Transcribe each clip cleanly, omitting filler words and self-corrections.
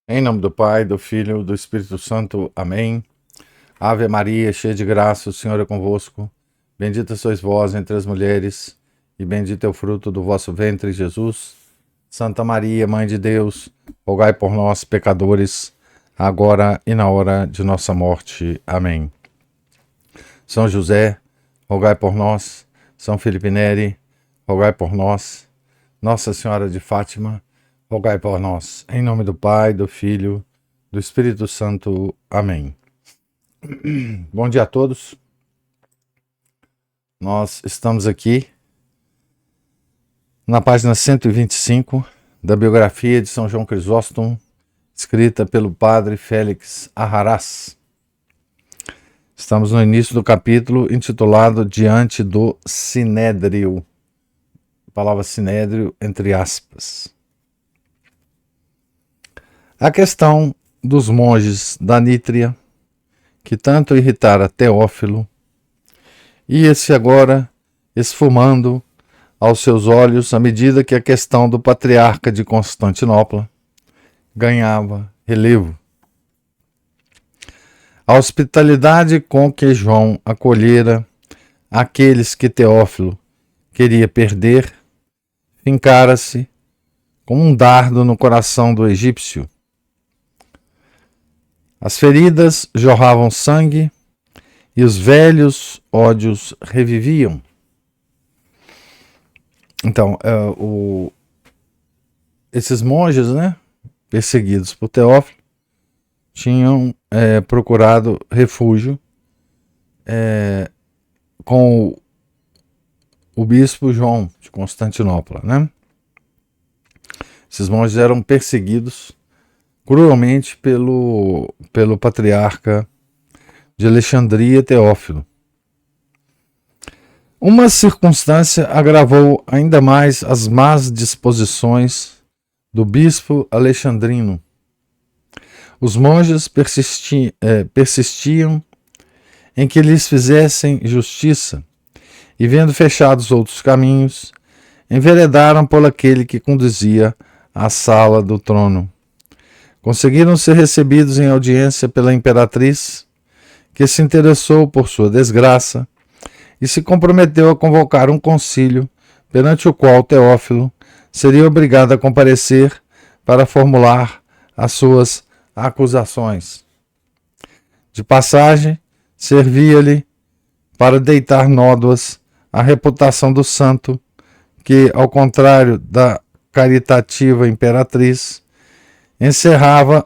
Em nome do Pai, do Filho, do Espírito Santo. Amém. Ave Maria, cheia de graça, o Senhor é convosco. Bendita sois vós entre as mulheres, e bendito é o fruto do vosso ventre, Jesus. Santa Maria, Mãe de Deus, rogai por nós, pecadores, agora e na hora de nossa morte. Amém. São José, rogai por nós. São Felipe Neri, rogai por nós. Nossa Senhora de Fátima, rogai por nós. Em nome do Pai, do Filho, do Espírito Santo. Amém. Bom dia a todos. Nós estamos aqui na página 125 da biografia de São João Crisóstomo, escrita pelo padre Félix Arrarás. Estamos no início do capítulo intitulado Diante do Sinédrio. A palavra sinédrio entre aspas. A questão dos monges da Nítria, que tanto irritara Teófilo, ia-se agora esfumando aos seus olhos à medida que a questão do patriarca de Constantinopla ganhava relevo. A hospitalidade com que João acolhera aqueles que Teófilo queria perder fincara-se como um dardo no coração do egípcio. As feridas jorravam sangue e os velhos ódios reviviam. Então, esses monges, perseguidos por Teófilo, tinham procurado refúgio com o bispo João de Constantinopla. Esses monges eram perseguidos cruelmente pelo patriarca de Alexandria, Teófilo. Uma circunstância agravou ainda mais as más disposições do bispo alexandrino. Os monges persistiam em que lhes fizessem justiça, e vendo fechados outros caminhos, enveredaram por aquele que conduzia à sala do trono. Conseguiram ser recebidos em audiência pela imperatriz, que se interessou por sua desgraça e se comprometeu a convocar um concílio perante o qual Teófilo seria obrigado a comparecer para formular as suas acusações. De passagem, servia-lhe para deitar nódoas à reputação do santo, que, ao contrário da caritativa imperatriz, encerrava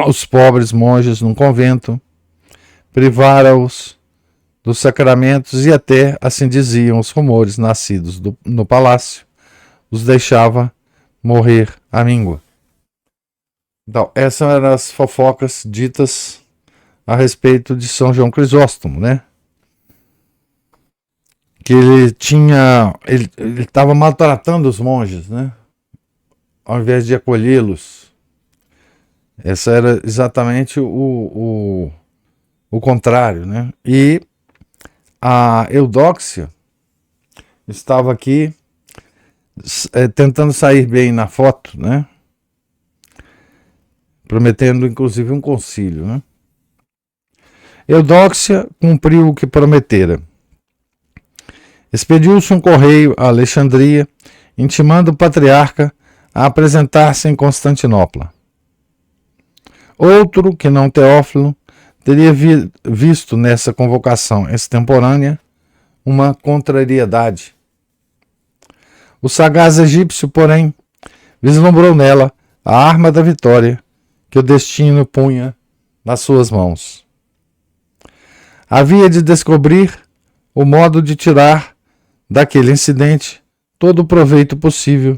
os pobres monges num convento, privara-os dos sacramentos e até, assim diziam os rumores nascidos no palácio, os deixava morrer à míngua. Então, essas eram as fofocas ditas a respeito de São João Crisóstomo, Que ele estava maltratando os monges, ao invés de acolhê-los. Essa era exatamente o contrário, E a Eudóxia estava aqui tentando sair bem na foto, Prometendo inclusive um concílio, Eudóxia cumpriu o que prometera. Expediu-se um correio a Alexandria, intimando o patriarca a apresentar-se em Constantinopla. Outro, que não Teófilo, teria visto nessa convocação extemporânea uma contrariedade. O sagaz egípcio, porém, vislumbrou nela a arma da vitória que o destino punha nas suas mãos. Havia de descobrir o modo de tirar daquele incidente todo o proveito possível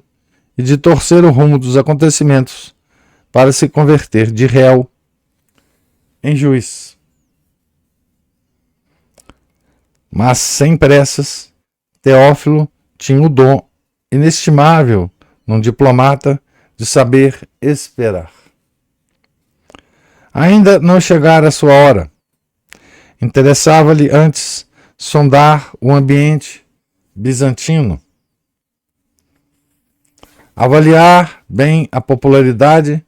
e de torcer o rumo dos acontecimentos para se converter de réu em juiz. Mas, sem pressas, Teófilo tinha o dom inestimável num diplomata de saber esperar. Ainda não chegara a sua hora. Interessava-lhe antes sondar o ambiente bizantino, avaliar bem a popularidade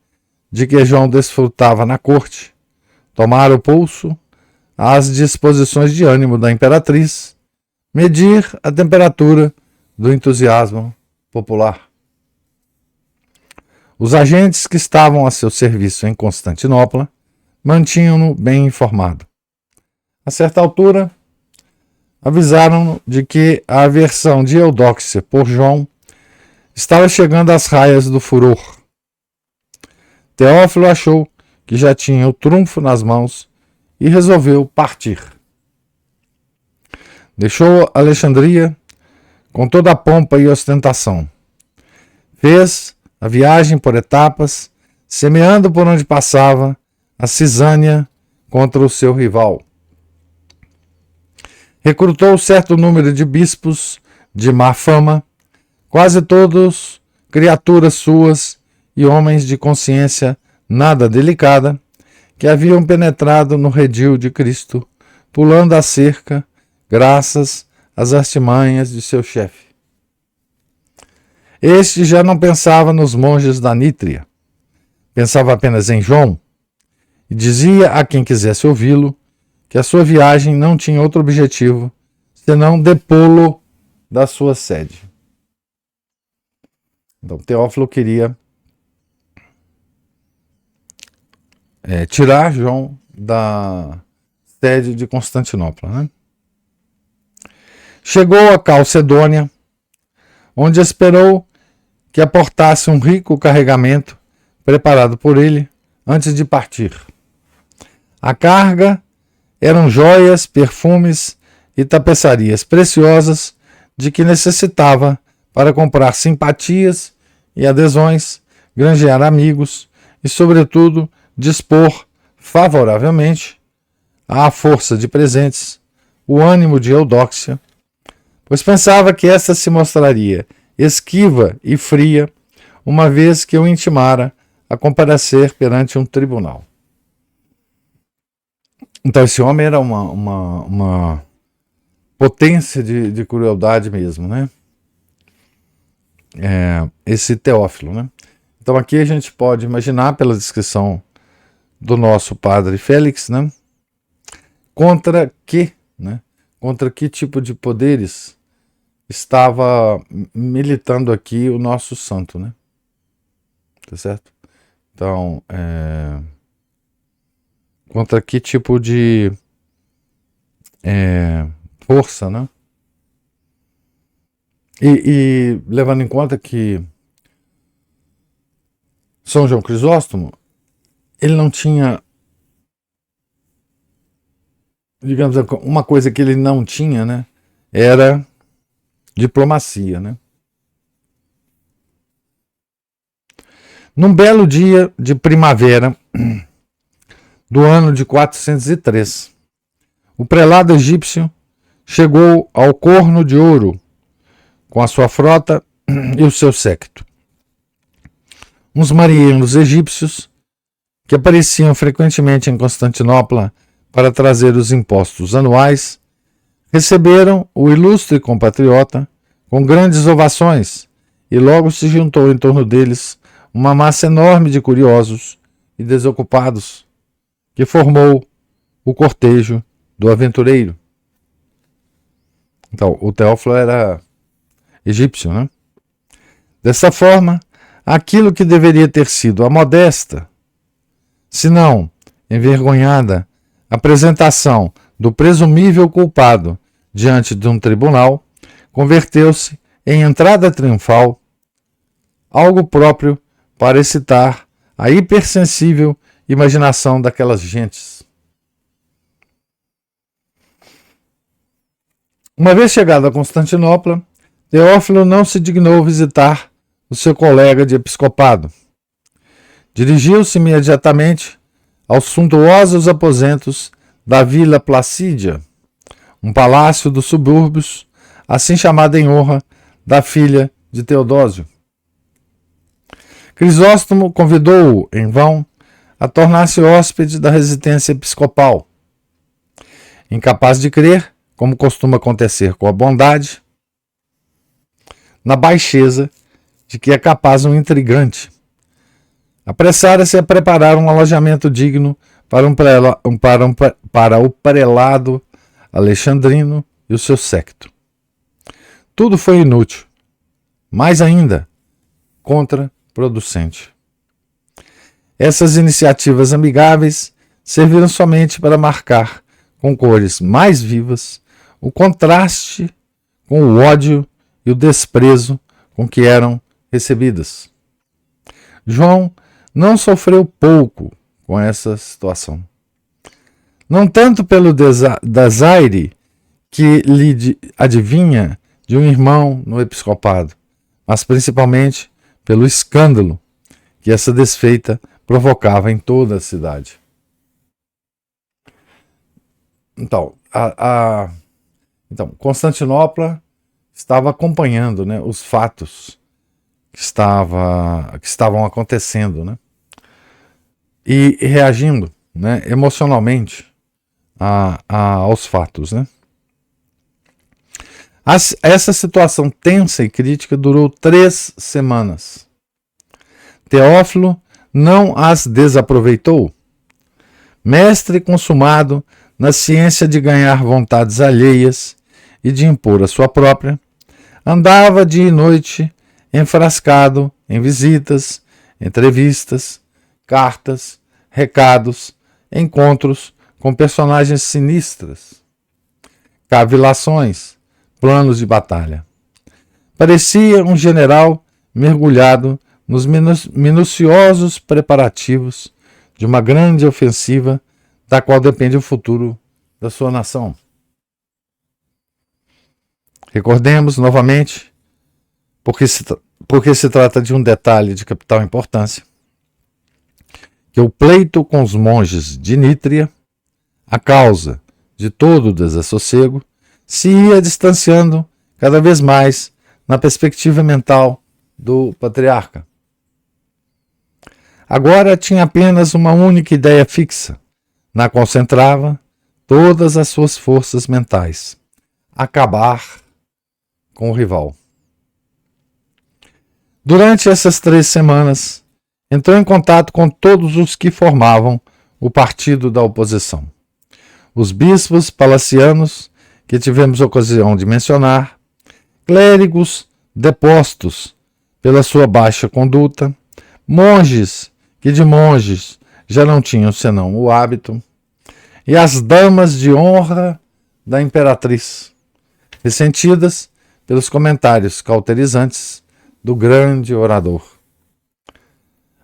de que João desfrutava na corte, tomar o pulso às disposições de ânimo da imperatriz, medir a temperatura do entusiasmo popular. Os agentes que estavam a seu serviço em Constantinopla mantinham-no bem informado. A certa altura, avisaram-no de que a aversão de Eudóxia por João estava chegando às raias do furor. Teófilo achou que já tinha o trunfo nas mãos e resolveu partir. Deixou Alexandria com toda a pompa e ostentação. Fez a viagem por etapas, semeando por onde passava a cisânia contra o seu rival. Recrutou certo número de bispos de má fama, quase todos criaturas suas e homens de consciência nada delicada, que haviam penetrado no redil de Cristo, pulando a cerca, graças às artimanhas de seu chefe. Este já não pensava nos monges da Nítria, pensava apenas em João, e dizia a quem quisesse ouvi-lo que a sua viagem não tinha outro objetivo senão depô-lo da sua sede. Então, Teófilo queria tirar João da sede de Constantinopla, né? Chegou a Calcedônia, onde esperou que aportasse um rico carregamento preparado por ele antes de partir. A carga eram joias, perfumes e tapeçarias preciosas de que necessitava para comprar simpatias e adesões, granjear amigos e, sobretudo, dispor favoravelmente à força de presentes o ânimo de Eudóxia, pois pensava que esta se mostraria esquiva e fria, uma vez que o intimara a comparecer perante um tribunal. Então esse homem era uma potência de crueldade mesmo, né? Esse Teófilo, né? Então aqui a gente pode imaginar, pela descrição do nosso padre Félix, né? Contra que tipo de poderes estava militando aqui o nosso santo, né? Tá certo? Então, contra que tipo de força, né? E levando em conta que São João Crisóstomo, ele não tinha, digamos, uma coisa que ele não tinha, né? Era diplomacia, né? Num belo dia de primavera do ano de 403, o prelado egípcio chegou ao Corno de Ouro com a sua frota e o seu séquito. Uns marinheiros egípcios que apareciam frequentemente em Constantinopla para trazer os impostos anuais receberam o ilustre compatriota com grandes ovações e logo se juntou em torno deles uma massa enorme de curiosos e desocupados que formou o cortejo do aventureiro. Então, o Teófilo era egípcio, né? Dessa forma, aquilo que deveria ter sido a modesta, se não envergonhada, apresentação do presumível culpado diante de um tribunal, converteu-se em entrada triunfal, algo próprio para excitar a hipersensível imaginação daquelas gentes. Uma vez chegado a Constantinopla, Teófilo não se dignou visitar o seu colega de episcopado. Dirigiu-se imediatamente aos suntuosos aposentos da Vila Placídia, um palácio dos subúrbios, assim chamado em honra da filha de Teodósio. Crisóstomo convidou-o, em vão, a tornar-se hóspede da residência episcopal. Incapaz de crer, como costuma acontecer com a bondade, na baixeza de que é capaz um intrigante, apressara-se a preparar um alojamento digno para o prelado alexandrino e o seu séquito. Tudo foi inútil, mais ainda, contraproducente. Essas iniciativas amigáveis serviram somente para marcar, com cores mais vivas, o contraste com o ódio e o desprezo com que eram recebidas. João não sofreu pouco com essa situação. Não tanto pelo desaire que lhe advinha de um irmão no episcopado, mas principalmente pelo escândalo que essa desfeita provocava em toda a cidade. Então, Constantinopla estava acompanhando, né, os fatos que estavam acontecendo, né, e reagindo, né, emocionalmente aos fatos, né. Essa situação tensa e crítica durou 3 semanas. Teófilo não as desaproveitou. Mestre consumado na ciência de ganhar vontades alheias e de impor a sua própria, andava dia e noite enfrascado em visitas, entrevistas, cartas, recados, encontros com personagens sinistras, cavilações, planos de batalha. Parecia um general mergulhado nos minuciosos preparativos de uma grande ofensiva da qual depende o futuro da sua nação. Recordemos novamente, porque se trata de um detalhe de capital importância, que o pleito com os monges de Nítria, a causa de todo o desassossego, se ia distanciando cada vez mais na perspectiva mental do patriarca. Agora tinha apenas uma única ideia fixa, na qual centrava todas as suas forças mentais: acabar com o rival. Durante essas 3 semanas, entrou em contato com todos os que formavam o partido da oposição. Os bispos palacianos, que tivemos ocasião de mencionar, clérigos depostos pela sua baixa conduta, monges que de monges já não tinham senão o hábito, e as damas de honra da imperatriz, ressentidas pelos comentários cauterizantes do grande orador.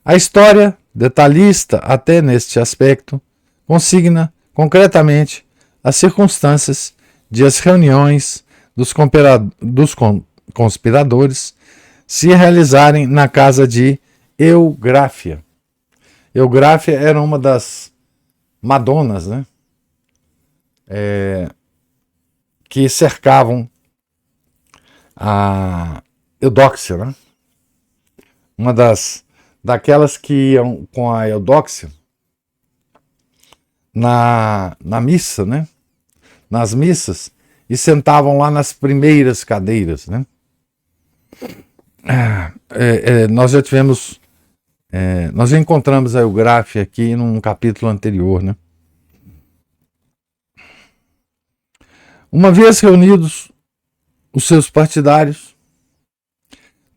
A história, detalhista até neste aspecto, consigna concretamente as circunstâncias de as reuniões dos conspiradores se realizarem na casa de Eugráfia. Eugráfia era uma das madonas, né, que cercavam a Eudóxia, né? Uma daquelas que iam com a Eudóxia na missa, né? Nas missas, e sentavam lá nas primeiras cadeiras, né? Nós já tivemos, nós já encontramos a Eugráfia aqui num capítulo anterior, né? Uma vez reunidos os seus partidários,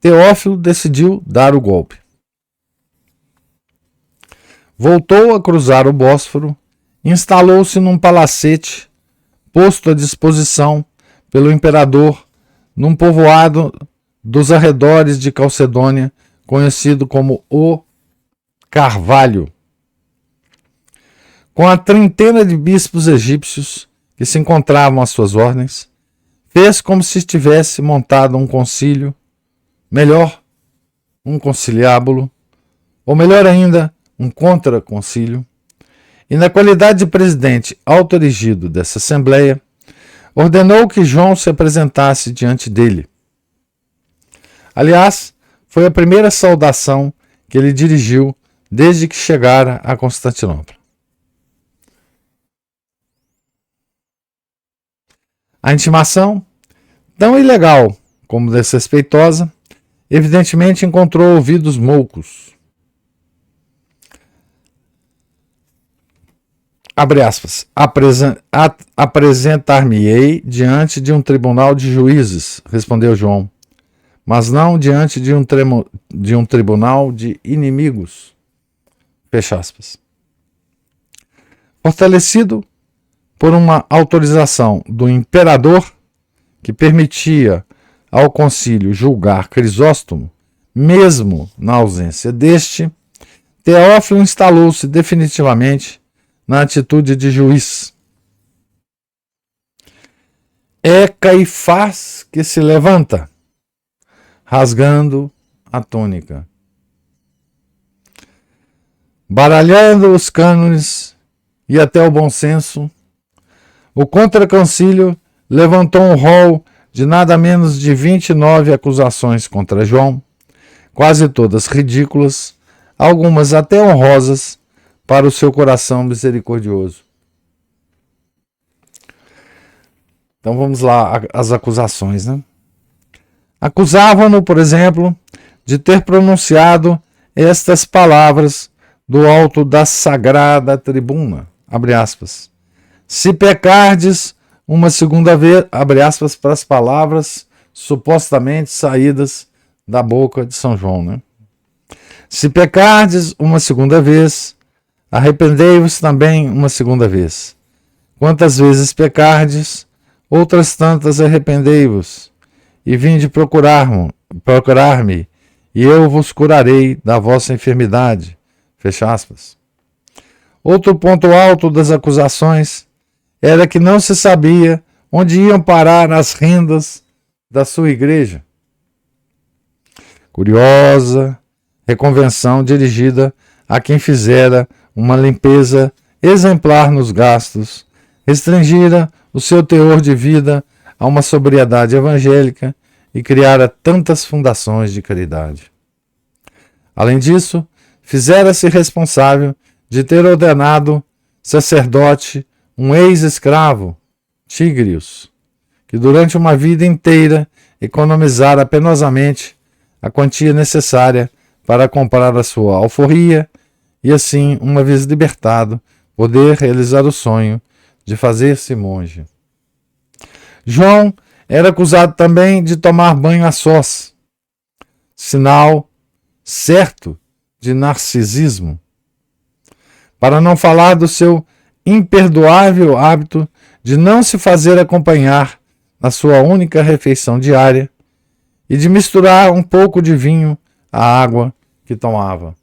Teófilo decidiu dar o golpe. Voltou a cruzar o Bósforo e instalou-se num palacete posto à disposição pelo imperador num povoado dos arredores de Calcedônia, conhecido como o Carvalho. Com a 30 de bispos egípcios que se encontravam às suas ordens, fez como se tivesse montado um concílio, melhor, um conciliábulo, ou melhor ainda, um contraconcílio, e na qualidade de presidente autorigido dessa assembleia, ordenou que João se apresentasse diante dele. Aliás, foi a primeira saudação que ele dirigiu desde que chegara a Constantinopla. A intimação, tão ilegal como desrespeitosa, evidentemente encontrou ouvidos moucos. abre aspas, apresentar-me-ei diante de um tribunal de juízes, respondeu João, mas não diante de um tribunal de inimigos, fecha aspas. Fortalecido por uma autorização do imperador que permitia ao concílio julgar Crisóstomo, mesmo na ausência deste, Teófilo instalou-se definitivamente na atitude de juiz. É Caifás que se levanta, rasgando a túnica. Baralhando os cânones e até o bom senso, o contraconcílio levantou um rol de nada menos de 29 acusações contra João, quase todas ridículas, algumas até honrosas para o seu coração misericordioso. Então vamos lá, as acusações, né? Acusavam-no, por exemplo, de ter pronunciado estas palavras do alto da sagrada tribuna, abre aspas, se pecardes uma segunda vez, abre aspas, para as palavras supostamente saídas da boca de São João, né? Se pecardes uma segunda vez, arrependei-vos também uma segunda vez. Quantas vezes pecardes, outras tantas arrependei-vos, e vinde procurar-me, e eu vos curarei da vossa enfermidade. Fecha aspas. Outro ponto alto das acusações era que não se sabia onde iam parar as rendas da sua igreja. Curiosa reconvenção dirigida a quem fizera uma limpeza exemplar nos gastos, restringira o seu teor de vida a uma sobriedade evangélica e criara tantas fundações de caridade. Além disso, fizera-se responsável de ter ordenado sacerdote um ex-escravo, Tígrios, que durante uma vida inteira economizara penosamente a quantia necessária para comprar a sua alforria e assim, uma vez libertado, poder realizar o sonho de fazer-se monge. João era acusado também de tomar banho a sós, sinal certo de narcisismo, para não falar do seu imperdoável hábito de não se fazer acompanhar na sua única refeição diária e de misturar um pouco de vinho à água que tomava.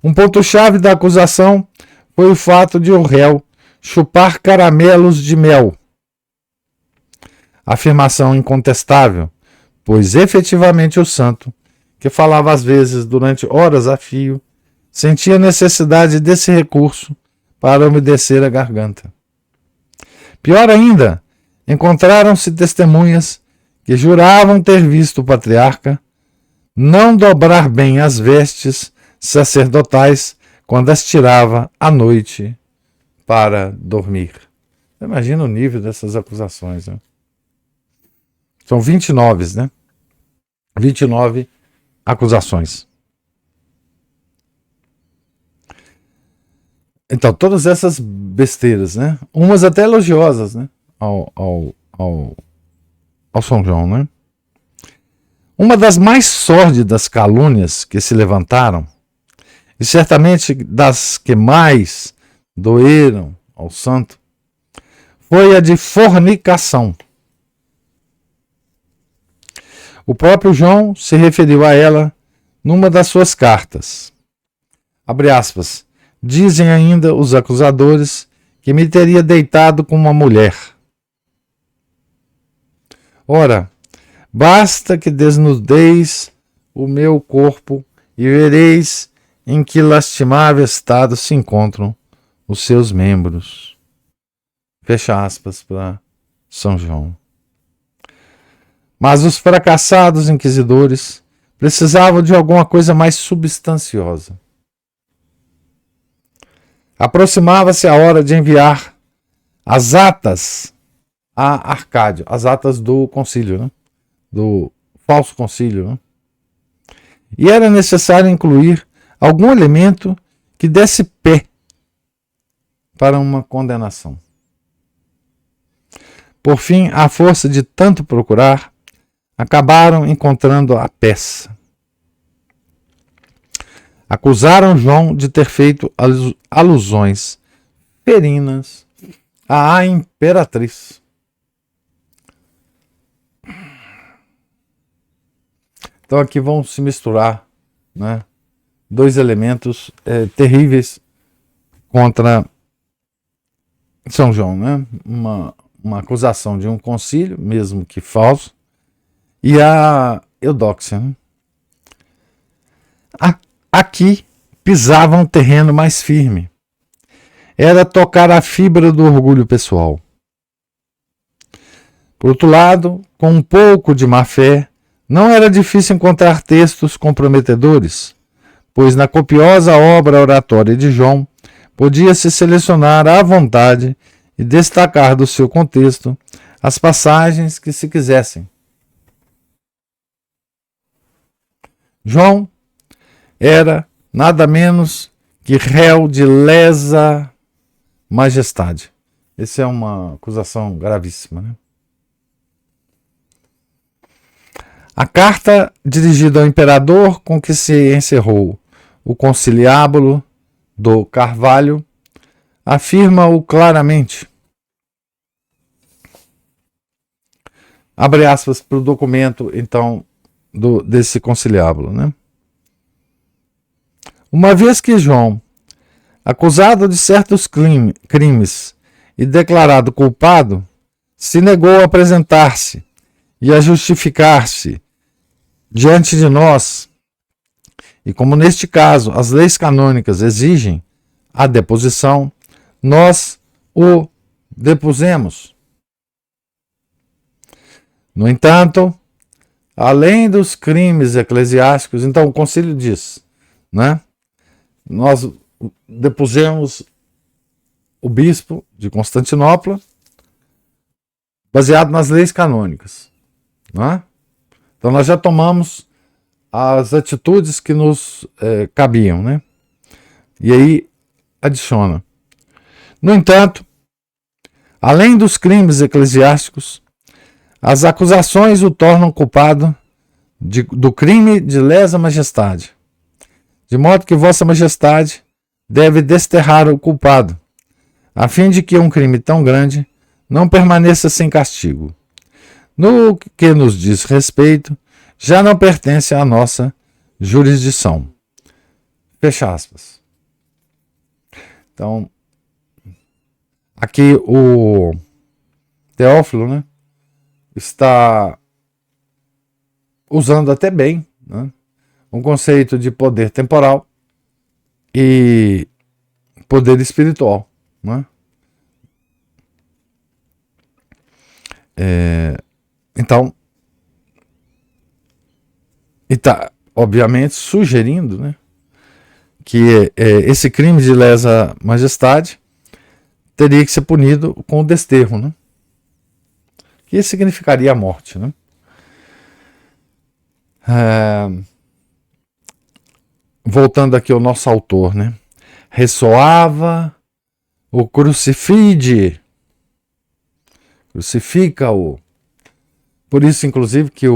Um ponto-chave da acusação foi o fato de o réu chupar caramelos de mel. Afirmação incontestável, pois efetivamente o santo, que falava às vezes durante horas a fio, sentia necessidade desse recurso para umedecer a garganta. Pior ainda, encontraram-se testemunhas que juravam ter visto o patriarca não dobrar bem as vestes sacerdotais quando as tirava à noite para dormir. Imagina o nível dessas acusações, né? São 29, né? 29 acusações. Então, todas essas besteiras, né? Umas até elogiosas, né? Ao São João, né? Uma das mais sórdidas calúnias que se levantaram, e certamente das que mais doeram ao santo, foi a de fornicação. O próprio João se referiu a ela numa das suas cartas. Abre aspas. Dizem ainda os acusadores que me teria deitado com uma mulher. Ora, basta que desnudeis o meu corpo e vereis em que lastimável estado se encontram os seus membros. Fecha aspas para São João. Mas os fracassados inquisidores precisavam de alguma coisa mais substanciosa. Aproximava-se a hora de enviar as atas a Arcádio, as atas do concílio, né? Do falso concílio. Né? E era necessário incluir algum elemento que desse pé para uma condenação. Por fim, à força de tanto procurar, acabaram encontrando a peça. Acusaram João de ter feito alusões ferinas à imperatriz. Então aqui vão se misturar, né, dois elementos terríveis contra São João, né? Uma acusação de um concílio, mesmo que falso, e a Eudóxia. Né? Aqui pisava um terreno mais firme. Era tocar a fibra do orgulho pessoal. Por outro lado, com um pouco de má fé, não era difícil encontrar textos comprometedores, pois na copiosa obra oratória de João podia-se selecionar à vontade e destacar do seu contexto as passagens que se quisessem. João era nada menos que réu de lesa majestade. Essa é uma acusação gravíssima, né? A carta dirigida ao imperador com que se encerrou o conciliábulo do Carvalho afirma-o claramente. Abre aspas para o documento, então, desse conciliábulo, né? Uma vez que João, acusado de certos crimes e declarado culpado, se negou a apresentar-se e a justificar-se diante de nós, e como neste caso as leis canônicas exigem a deposição, nós o depusemos. No entanto, além dos crimes eclesiásticos, então o concílio diz, né? Nós depusemos o bispo de Constantinopla baseado nas leis canônicas, né? Então nós já tomamos as atitudes que nos cabiam, né? E aí adiciona. No entanto, além dos crimes eclesiásticos, as acusações o tornam culpado do crime de lesa majestade, de modo que Vossa Majestade deve desterrar o culpado, a fim de que um crime tão grande não permaneça sem castigo. No que nos diz respeito, já não pertence à nossa jurisdição. Fecha aspas. Então, aqui o Teófilo, né, está usando até bem, né, um conceito de poder temporal e poder espiritual, né? Então, e está, obviamente, sugerindo, né, que esse crime de lesa majestade teria que ser punido com o desterro, né? Que isso significaria a morte, né? Voltando aqui ao nosso autor, né? Ressoava o crucifide, crucifica-o. Por isso, inclusive, que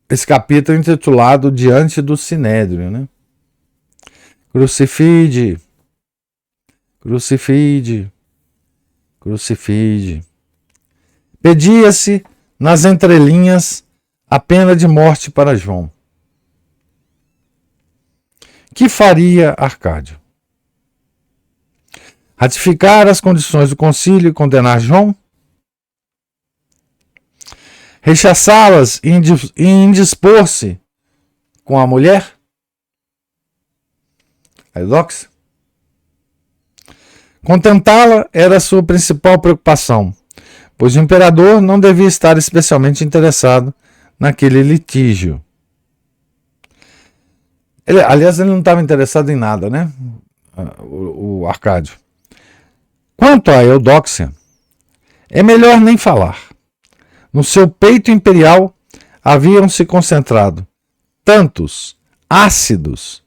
esse capítulo é intitulado Diante do Sinédrio, né? Crucifide, crucifide, crucifide. Pedia-se, nas entrelinhas, a pena de morte para João. Que faria Arcádio? Ratificar as condições do concílio e condenar João? Rechaçá-las e indispor-se com a mulher? A Eudóxia? Contentá-la era a sua principal preocupação, pois o imperador não devia estar especialmente interessado naquele litígio. Aliás, ele não estava interessado em nada, né? O Arcádio. Quanto a Eudóxia, é melhor nem falar. No seu peito imperial haviam se concentrado tantos ácidos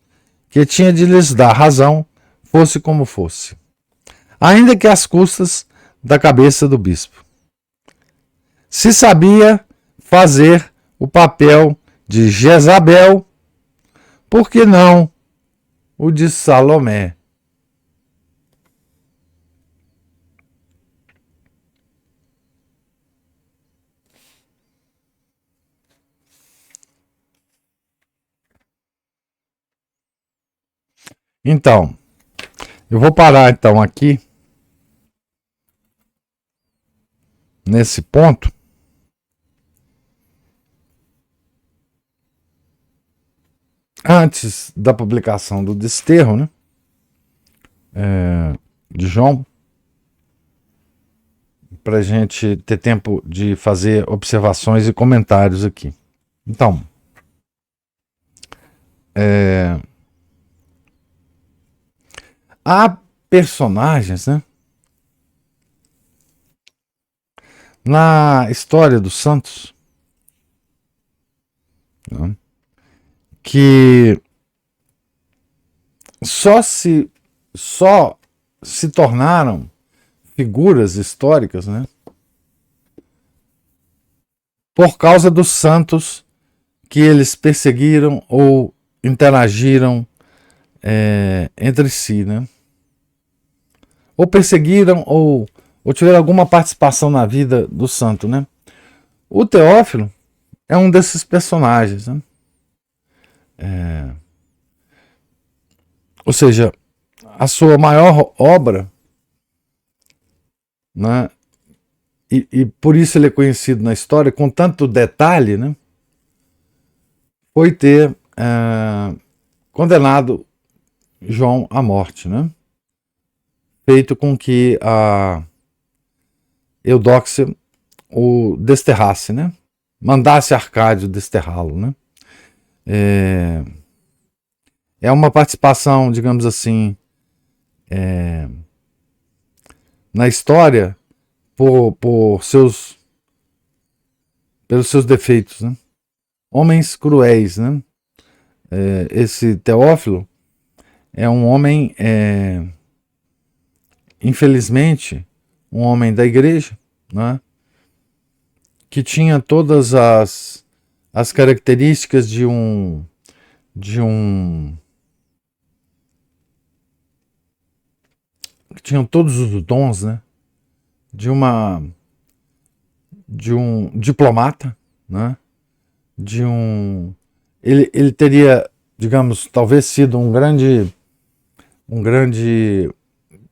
que tinha de lhes dar razão fosse como fosse, ainda que às custas da cabeça do bispo. Se sabia fazer o papel de Jezabel, por que não o de Salomé? Então, eu vou parar então aqui nesse ponto. Antes da publicação do desterro, né, de João, para a gente ter tempo de fazer observações e comentários aqui. Então, há personagens, né, na história dos santos, né, que só se tornaram figuras históricas, né, por causa dos santos que eles perseguiram ou interagiram entre si, né? Ou perseguiram ou tiveram alguma participação na vida do santo, né? O Teófilo é um desses personagens, né? Ou seja, a sua maior obra, né? E por isso ele é conhecido na história com tanto detalhe, né? Foi ter condenado João à morte, né? Feito com que a Eudóxia o desterrasse, né? Mandasse Arcádio desterrá-lo, né? É uma participação, digamos assim, na história pelos seus defeitos, né? Homens cruéis, né? Esse Teófilo é um homem, infelizmente, um homem da igreja, né? Que tinha todas as características de um que tinham todos os dons, né? De um diplomata, né? Ele teria, digamos, talvez sido um grande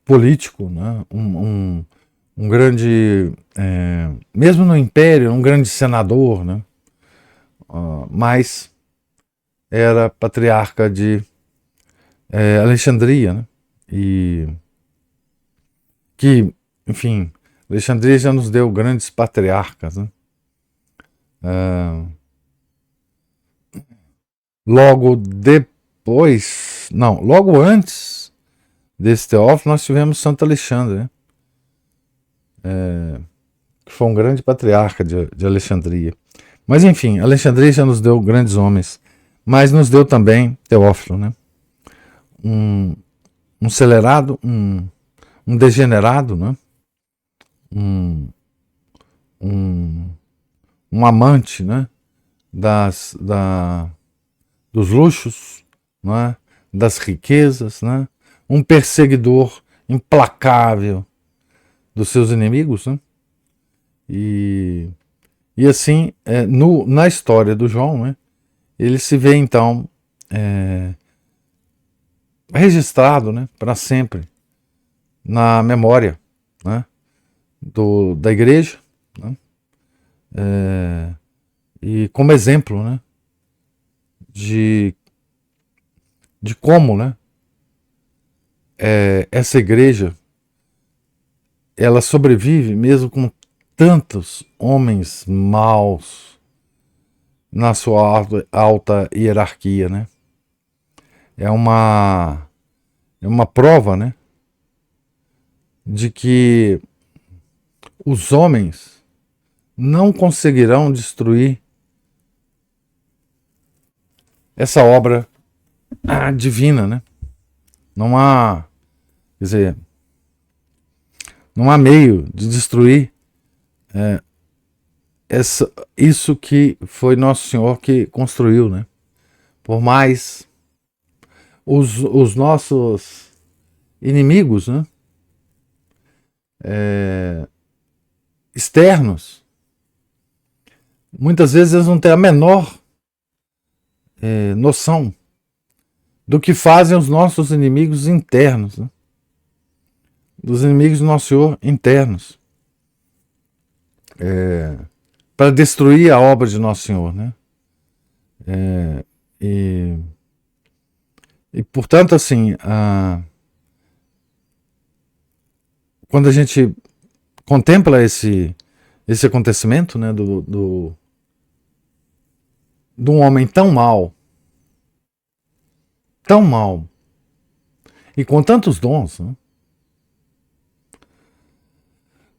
político, né? Um grande, mesmo no Império, um grande senador, né? Mas era patriarca de Alexandria, né? E que, enfim, Alexandria já nos deu grandes patriarcas, né? Logo depois, não, logo antes desse Teófilo, nós tivemos Santo Alexandre, né? Que foi um grande patriarca de Alexandria. Mas enfim, Alexandria já nos deu grandes homens, mas nos deu também Teófilo, né? Um acelerado, um degenerado, né? Um amante, né? Dos luxos, né? Das riquezas, né? Um perseguidor implacável dos seus inimigos, né? E assim, na história do João, né? Ele se vê então registrado, né? Para sempre na memória, né? Da igreja, né? E como exemplo, né? De como, né? Essa igreja ela sobrevive mesmo com tantos homens maus na sua alta hierarquia, né? É uma prova, né? De que os homens não conseguirão destruir essa obra divina, né? Não há Quer dizer, não há meio de destruir isso que foi Nosso Senhor que construiu, né? Por mais os nossos inimigos, né? Externos, muitas vezes eles não têm a menor noção do que fazem os nossos inimigos internos, né? Dos inimigos do Nosso Senhor internos, para destruir a obra de Nosso Senhor, né? E portanto, assim, quando a gente contempla esse acontecimento, né, de um homem tão mal, e com tantos dons, né,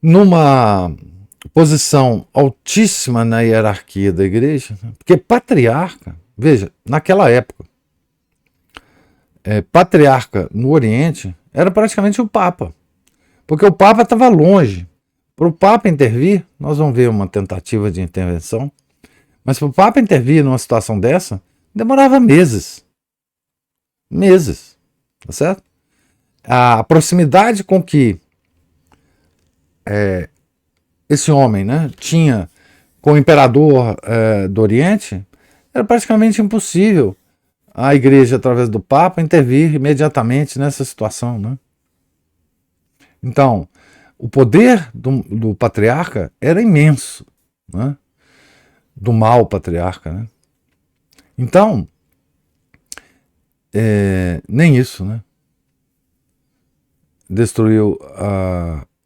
numa posição altíssima na hierarquia da igreja, né, porque patriarca, veja, naquela época, patriarca no Oriente era praticamente o Papa, porque o Papa estava longe. Para o Papa intervir, nós vamos ver uma tentativa de intervenção, mas para o Papa intervir numa situação dessa, demorava meses. Meses, tá certo? A proximidade com que esse homem, né, tinha com o imperador do Oriente, era praticamente impossível a igreja, através do Papa, intervir imediatamente nessa situação, né? Então, o poder do patriarca era imenso, né? Do mau patriarca, né? Então, nem isso, né? Destruiu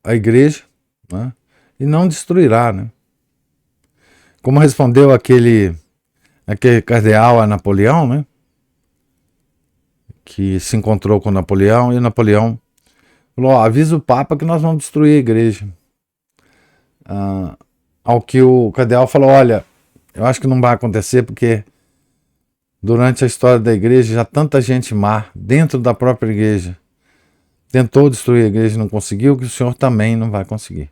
a igreja, né? E não destruirá, né? Como respondeu aquele cardeal a Napoleão, né? Que se encontrou com Napoleão, e Napoleão falou: avisa o Papa que nós vamos destruir a igreja. Ao que o cardeal falou: olha, eu acho que não vai acontecer, porque durante a história da igreja já tanta gente má dentro da própria igreja tentou destruir a igreja e não conseguiu, que o senhor também não vai conseguir,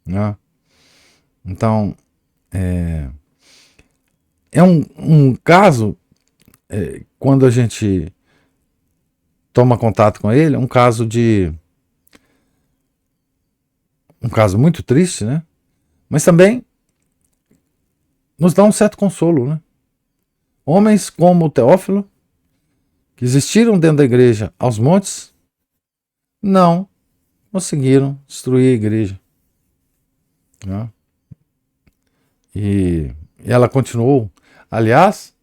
né? Então é um caso, quando a gente toma contato com ele, um caso muito triste, né? Mas também nos dá um certo consolo, né? Homens como o Teófilo, que existiram dentro da igreja aos montes, não conseguiram destruir a igreja, né? E ela continuou, aliás,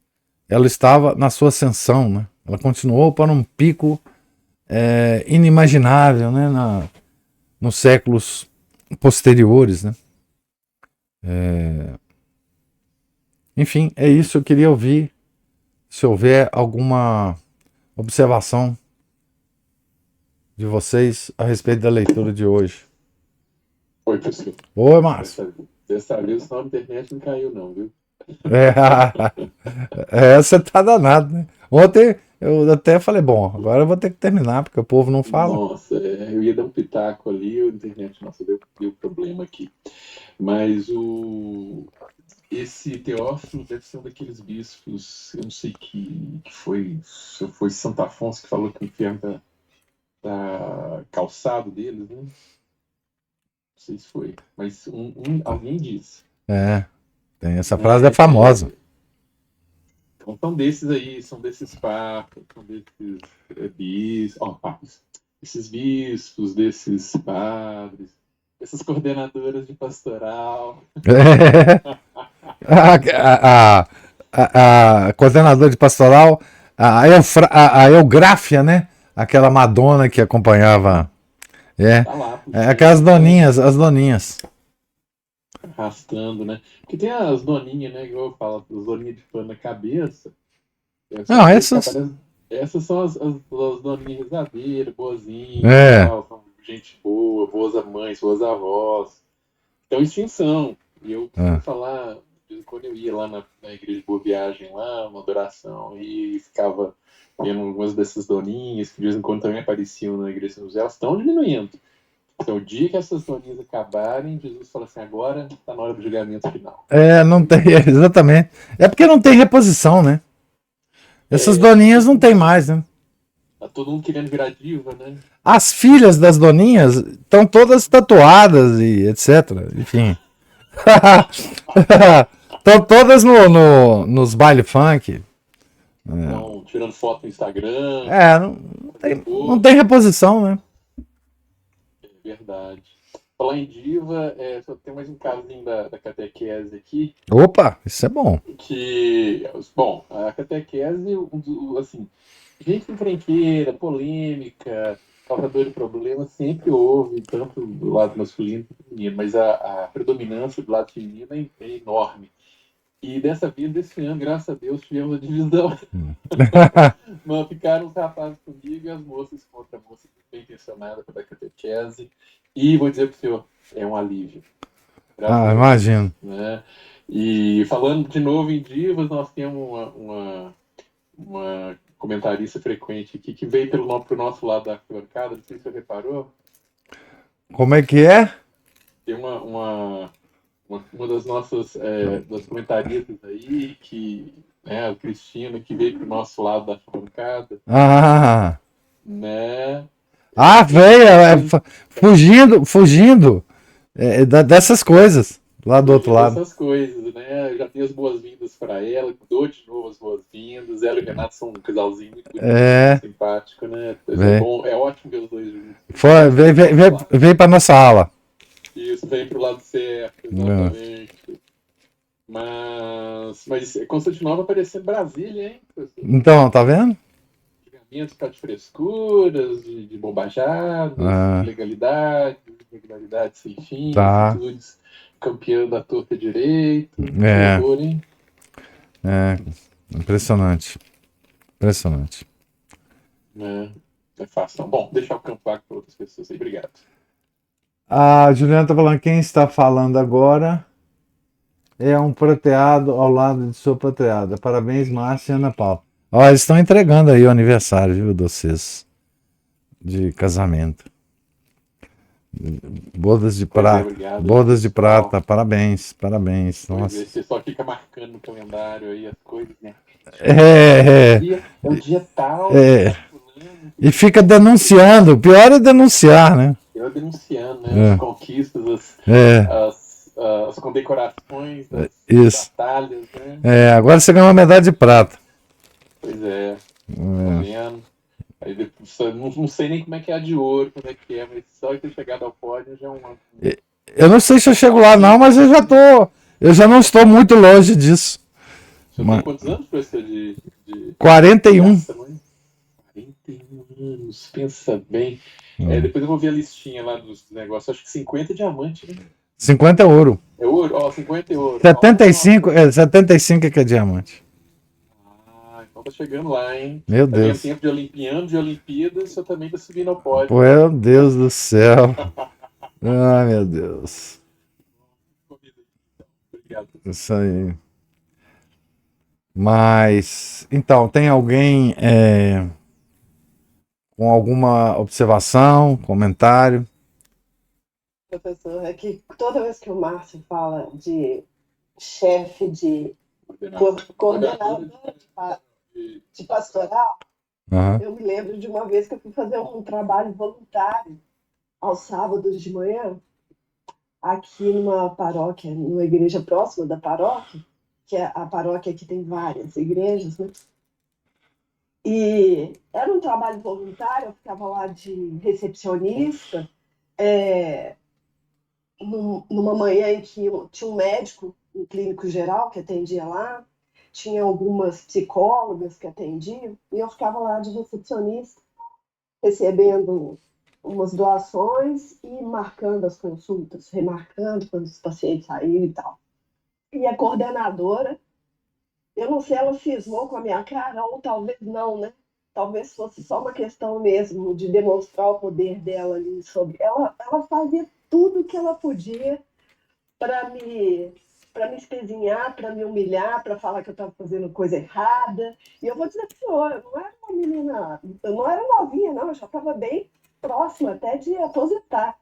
ela estava na sua ascensão, né? Ela continuou para um pico inimaginável, né? Nos séculos posteriores, né? Enfim, é isso. Eu queria ouvir se houver alguma observação de vocês a respeito da leitura de hoje. Oi, pessoal. Oi, Márcio. Dessa vez o sinal da internet não caiu, não, viu? Você tá danado, né? Ontem eu até falei: bom, agora eu vou ter que terminar, porque o povo não fala. Nossa, eu ia dar um pitaco ali, a internet, nossa, deu problema aqui. Mas esse Teófilo deve ser um daqueles bispos, eu não sei que foi Santo Afonso que falou que o inferno tá calçado deles, né? Não sei se foi, mas alguém disse. Tem essa frase, é famosa. Então são desses aí, são desses papas, são desses bispos, esses bispos, desses padres, essas coordenadoras de pastoral. A coordenadora de pastoral, a Eugráfia, né? Aquela Madonna que acompanhava. Tá lá, Aquelas doninhas, as doninhas. Arrastando, né? Porque tem as doninhas, né? Igual eu falo, as doninhas de pano na cabeça. Não, essas. Essas são as doninhas rezadeiras, boazinhas, tal, gente boa, boas mães, boas avós. Então, extinção. E eu vou falar vez em quando eu ia lá na igreja de Boa Viagem, lá, uma adoração, e ficava vendo algumas dessas doninhas, que de vez em quando também apareciam na igreja de São José, elas estão diminuindo. Então, o dia que essas doninhas acabarem, Jesus fala assim, agora está na hora do julgamento final. Não tem, exatamente. É porque não tem reposição, né? Essas doninhas não tem mais, né? Tá todo mundo querendo virar diva, né? As filhas das doninhas estão todas tatuadas e etc. Enfim. Estão todas nos baile funk. Estão tirando foto no Instagram. Não tem reposição, né? É verdade. Falar em diva, só tem mais um casinho da catequese aqui. Opa, isso é bom. Bom, a catequese, assim, gente encrenqueira, polêmica, causador de problemas, sempre houve, tanto do lado masculino quanto feminino, mas a predominância do lado feminino é enorme. E dessa vez, desse ano, graças a Deus, tivemos a divisão. Mas ficaram os rapazes comigo e as moças contra a moça bem intencionada pela catequese. E vou dizer para o senhor, é um alívio. Imagino. Né? E falando de novo em divas, nós temos uma comentarista frequente aqui que veio pro nosso lado da arquibancada, não sei se você reparou. Como é que é? Tem uma das nossas das comentaristas aí, a Cristina, que veio pro nosso lado da arquibancada. Né? Veio, fugindo dessas coisas. Lá do outro lado. Essas coisas, né? Eu já dei as boas-vindas para ela, dou de novo as boas-vindas. Ela e o Renato são um casalzinho muito bonito, simpático, né? É ótimo ver os dois juntos. Veio para nossa ala. Isso, vem pro lado certo, exatamente. Mas Constantinopla aparecendo Brasília, hein? Então, tá vendo? Julgamentos de frescuras, de bobajadas, ilegalidades sem fim, atitudes campeã da torta direito. Horror, hein? Impressionante. É fácil. Bom, deixar o campo vago para outras pessoas aí. Obrigado. A Juliana tá falando, quem está falando agora é um prateado ao lado de sua prateada. Parabéns, Márcia e Ana Paula. Eles estão entregando aí o aniversário, viu, de vocês, de casamento. Bodas de prata. Obrigado, bodas de prata, parabéns. Nossa. Você só fica marcando no calendário aí as coisas, né? É o dia tal. E fica denunciando. O pior é denunciar, né? Denunciando, né? As conquistas, as condecorações, as batalhas, né? Agora você ganhou uma medalha de prata. Pois é. Tá vendo? Aí depois, não sei nem como é que é a de ouro, como é que é, mas só ter chegado ao pódio já é uma. Eu não sei se eu chego lá não, mas eu já não estou muito longe disso. Você tem quantos anos, professor? 41. 41 anos, pensa bem. Depois eu vou ver a listinha lá dos negócios. Acho que 50 é diamante, né? 50 é ouro. É ouro? 50 é ouro. 75 é que é diamante. Então tá chegando lá, hein? Meu Deus. Tempo de Olimpíadas, você também tá subindo ao pódio. Meu Deus do céu. Ai, meu Deus. Obrigado. Isso aí. Mas, então, tem alguém com alguma observação, comentário? Professor, é que toda vez que o Márcio fala de chefe de coordenador de pastoral, eu me lembro de uma vez que eu fui fazer um trabalho voluntário aos sábados de manhã, aqui numa paróquia, numa igreja próxima da paróquia, que é a paróquia que tem várias igrejas, né? E era um trabalho voluntário, eu ficava lá de recepcionista, numa manhã em que tinha um médico, um clínico geral que atendia lá, tinha algumas psicólogas que atendiam, e eu ficava lá de recepcionista, recebendo umas doações e marcando as consultas, remarcando quando os pacientes saíram e tal. E a coordenadora, eu não sei, ela cismou com a minha cara, ou talvez não, né? Talvez fosse só uma questão mesmo de demonstrar o poder dela ali sobre... Ela fazia tudo que ela podia para me para me espezinhar, para me humilhar, para falar que eu estava fazendo coisa errada. E eu vou dizer para o senhor, eu não era uma menina, eu não era novinha, não, eu já estava bem próxima até de aposentar.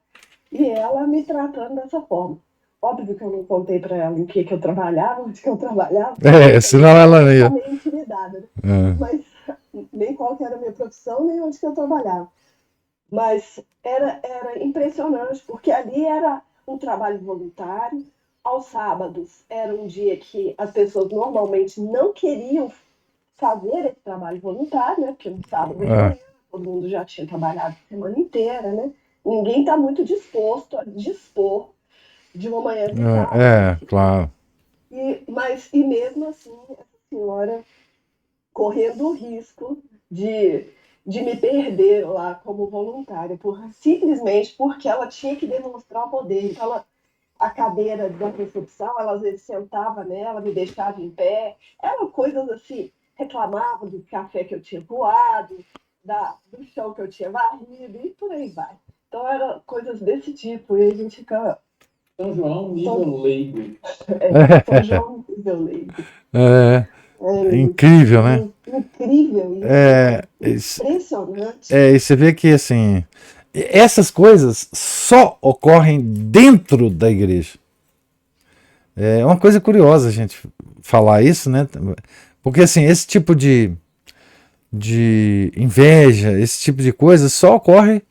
E ela me tratando dessa forma. Óbvio que eu não contei para ela em que eu trabalhava, onde que eu trabalhava, Senão ela não ela tá ia. meio intimidada, né? É. Mas nem qual que era a minha profissão, nem onde que eu trabalhava. Mas era impressionante, porque ali era um trabalho voluntário. Aos sábados era um dia que as pessoas normalmente não queriam fazer esse trabalho voluntário, né? Porque no sábado de É, manhã todo mundo já tinha trabalhado a semana inteira, né? Ninguém está muito disposto a dispor de uma manhã de sábado, enfim. claro. E mesmo assim, essa senhora correndo o risco de, de me perder lá como voluntária, simplesmente porque ela tinha que demonstrar o poder. Então, a cadeira da recepção, ela às vezes sentava nela, me deixava em pé, eram coisas assim, reclamava do café que eu tinha coado, do chão que eu tinha varrido, e por aí vai. Então, eram coisas desse tipo, e a gente fica... São João, nível São, leigo. São João nível leigo. É, é incrível, né? Incrível isso, É, né? Impressionante. e você vê que assim, essas coisas só ocorrem dentro da igreja. É uma coisa curiosa a gente falar isso, né? Porque assim, esse tipo de inveja, esse tipo de coisa só ocorre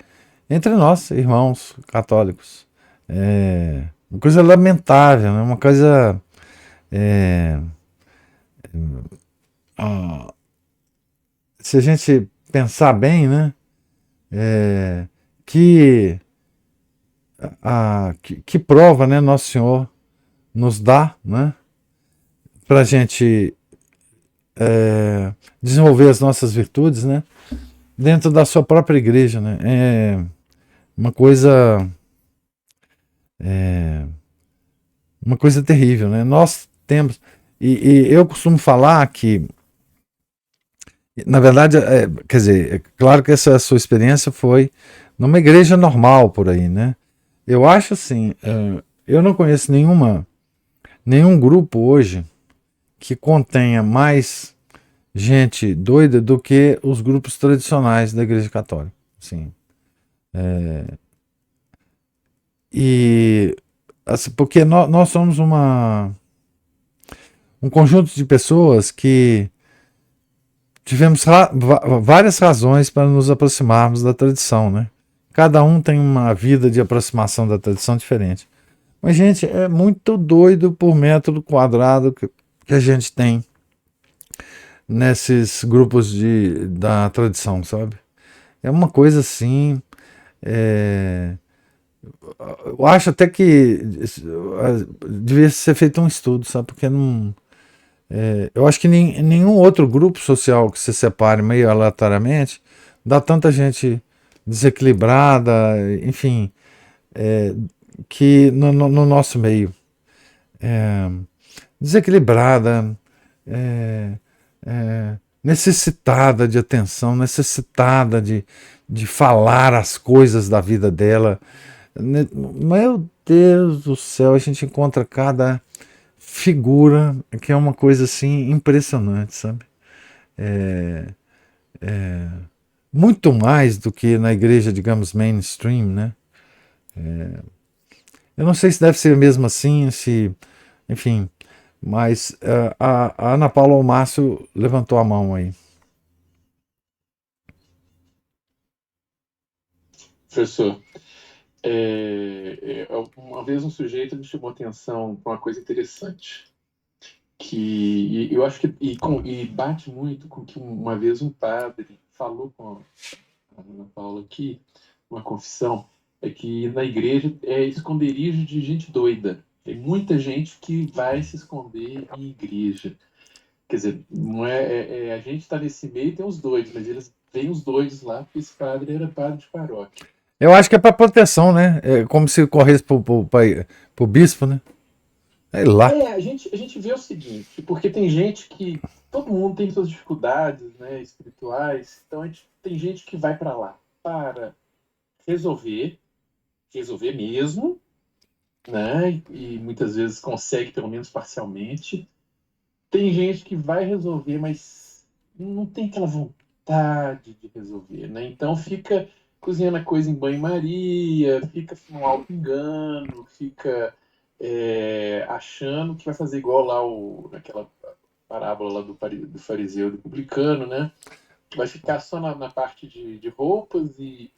entre nós, irmãos católicos. É uma coisa lamentável, né? Uma coisa. É, ah, se a gente pensar bem, né? É, que, que prova, né? Nosso Senhor nos dá, né? Para a gente desenvolver as nossas virtudes, né? Dentro da sua própria igreja, né? É uma coisa. É, uma coisa terrível, né? Nós temos. E eu costumo falar que, na verdade, quer dizer, é claro que essa sua experiência foi numa igreja normal por aí, né? Eu acho assim, eu não conheço nenhum grupo hoje que contenha mais gente doida do que os grupos tradicionais da Igreja Católica. Assim, e assim, porque nós somos um conjunto de pessoas que tivemos várias razões para nos aproximarmos da tradição, né? Cada um tem uma vida de aproximação da tradição diferente. Mas, gente, é muito doido por método quadrado que a gente tem nesses grupos da tradição, sabe? É uma coisa assim. é, Eu acho até que devia ser feito um estudo, sabe? Porque não. Eu acho que nenhum outro grupo social que se separe meio aleatoriamente dá tanta gente desequilibrada, enfim, que no nosso meio. É, desequilibrada, é, necessitada de atenção, necessitada de falar as coisas da vida dela. Meu Deus do céu, a gente encontra cada figura que é uma coisa assim impressionante, sabe? Muito mais do que na igreja, digamos, mainstream, né? Eu não sei se deve ser mesmo assim, se, enfim, mas a Ana Paula ou o Márcio levantou a mão aí. Professor, uma vez um sujeito me chamou atenção para uma coisa interessante, que eu acho que e bate muito com que uma vez um padre falou com a Ana Paula aqui, uma confissão, é que na igreja é esconderijo de gente doida. Tem muita gente que vai se esconder em igreja. Quer dizer, não a gente está nesse meio e tem os doidos, mas eles têm os doidos lá, porque esse padre era padre de paróquia. Eu acho que é para proteção, né? É como se corresse pro bispo, né? É lá. A gente vê o seguinte, porque tem gente que todo mundo tem suas dificuldades, né, espirituais, então tem gente que vai para lá para resolver mesmo, né? E muitas vezes consegue, pelo menos parcialmente. Tem gente que vai resolver, mas não tem aquela vontade de resolver, né? Então fica cozinhando a coisa em banho-maria, fica no auto-engano, fica achando que vai fazer igual lá naquela parábola lá do fariseu e do publicano, né? Vai ficar só na parte de roupas e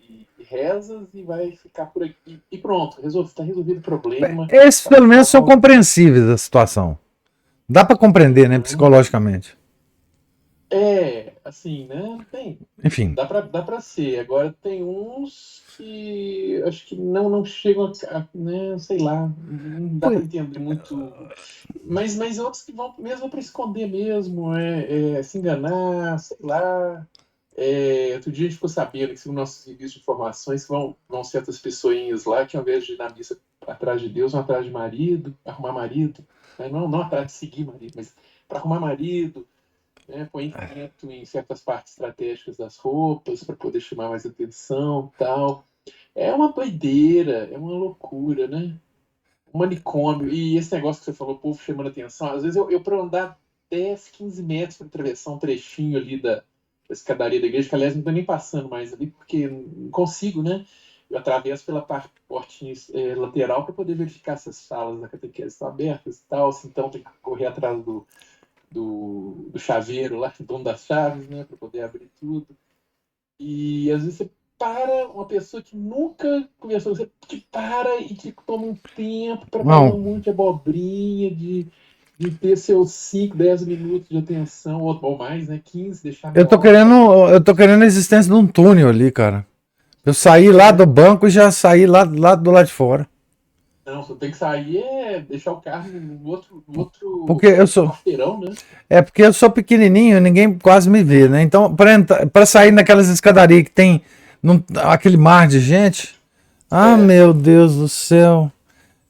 rezas e vai ficar por aqui. E pronto, está resolvido o problema, Esses, tá pelo menos, são salvo. compreensíveis da situação. Dá para compreender, né, Uhum. psicologicamente. Assim, né? Bem, Enfim. dá pra ser. Agora tem uns que acho que não chegam né? Sei lá, não dá para Pois- entender muito. Mas outros que vão mesmo para esconder mesmo, se enganar, sei lá. Outro dia a gente ficou sabendo que, segundo nosso serviço de informações, vão certas pessoinhas lá que, ao invés de ir na missa atrás de Deus, vão atrás de marido, arrumar marido. Né? Não atrás de seguir marido, mas para arrumar marido, né? Põe enfeite em certas partes estratégicas das roupas para poder chamar mais atenção, tal. É uma doideira, é uma loucura, né? Um manicômio. E esse negócio que você falou, o povo chamando atenção, às vezes eu para andar 10, 15 metros para atravessar um trechinho ali da escadaria da igreja, que aliás não estou nem passando mais ali, porque não consigo, né? Eu atravesso pela portinha lateral para poder verificar se as salas da catequese estão abertas e tal, se então tem que correr atrás do chaveiro lá, dono das chaves, né, para poder abrir tudo. E às vezes você para, uma pessoa que nunca conversou com você, que para e que toma um tempo para falar Não, um monte de abobrinha, de ter seus 5, 10 minutos de atenção, ou mais, né? 15, deixar a eu meia tô hora querendo, passar. eu tô querendo a existência de um túnel ali, cara. Eu saí lá do banco e já saí lá do lado de fora. Não, você tem que sair deixar o carro no outro Porque eu sou, quarteirão, né? porque eu sou pequenininho, ninguém quase me vê, né? Então, para sair naquelas escadarias que tem aquele mar de gente, ah, É, meu Deus do céu,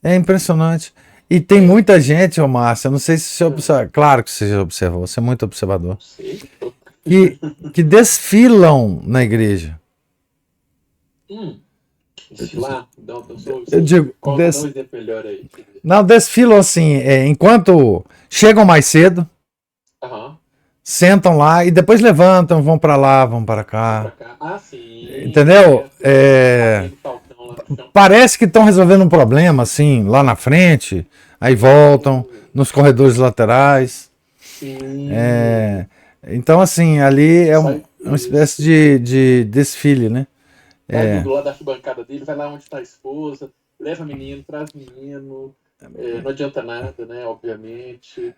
é impressionante. E tem é, muita gente, ô Márcia, não sei se você não, observa, claro que você já observou, você é muito observador, não sei. que, que desfilam na igreja. Hum, desfilar? Eu digo, Dá um exemplo melhor aí. Deixa eu ver. não, desfilam assim, enquanto chegam mais cedo, Aham, sentam lá e depois levantam, vão para lá, vão para vão pra cá. cá. Ah, sim, Entendeu? certo. Batendo faltão lá no chão. Parece que estão resolvendo um problema, assim, lá na frente, aí voltam Sim, nos corredores laterais. sim. Então, assim, ali é Sai, uma espécie isso. de desfile, né? Sai do lado da arquibancada dele, vai lá onde está a esposa, leva menino, traz menino. Não adianta nada, né? Obviamente.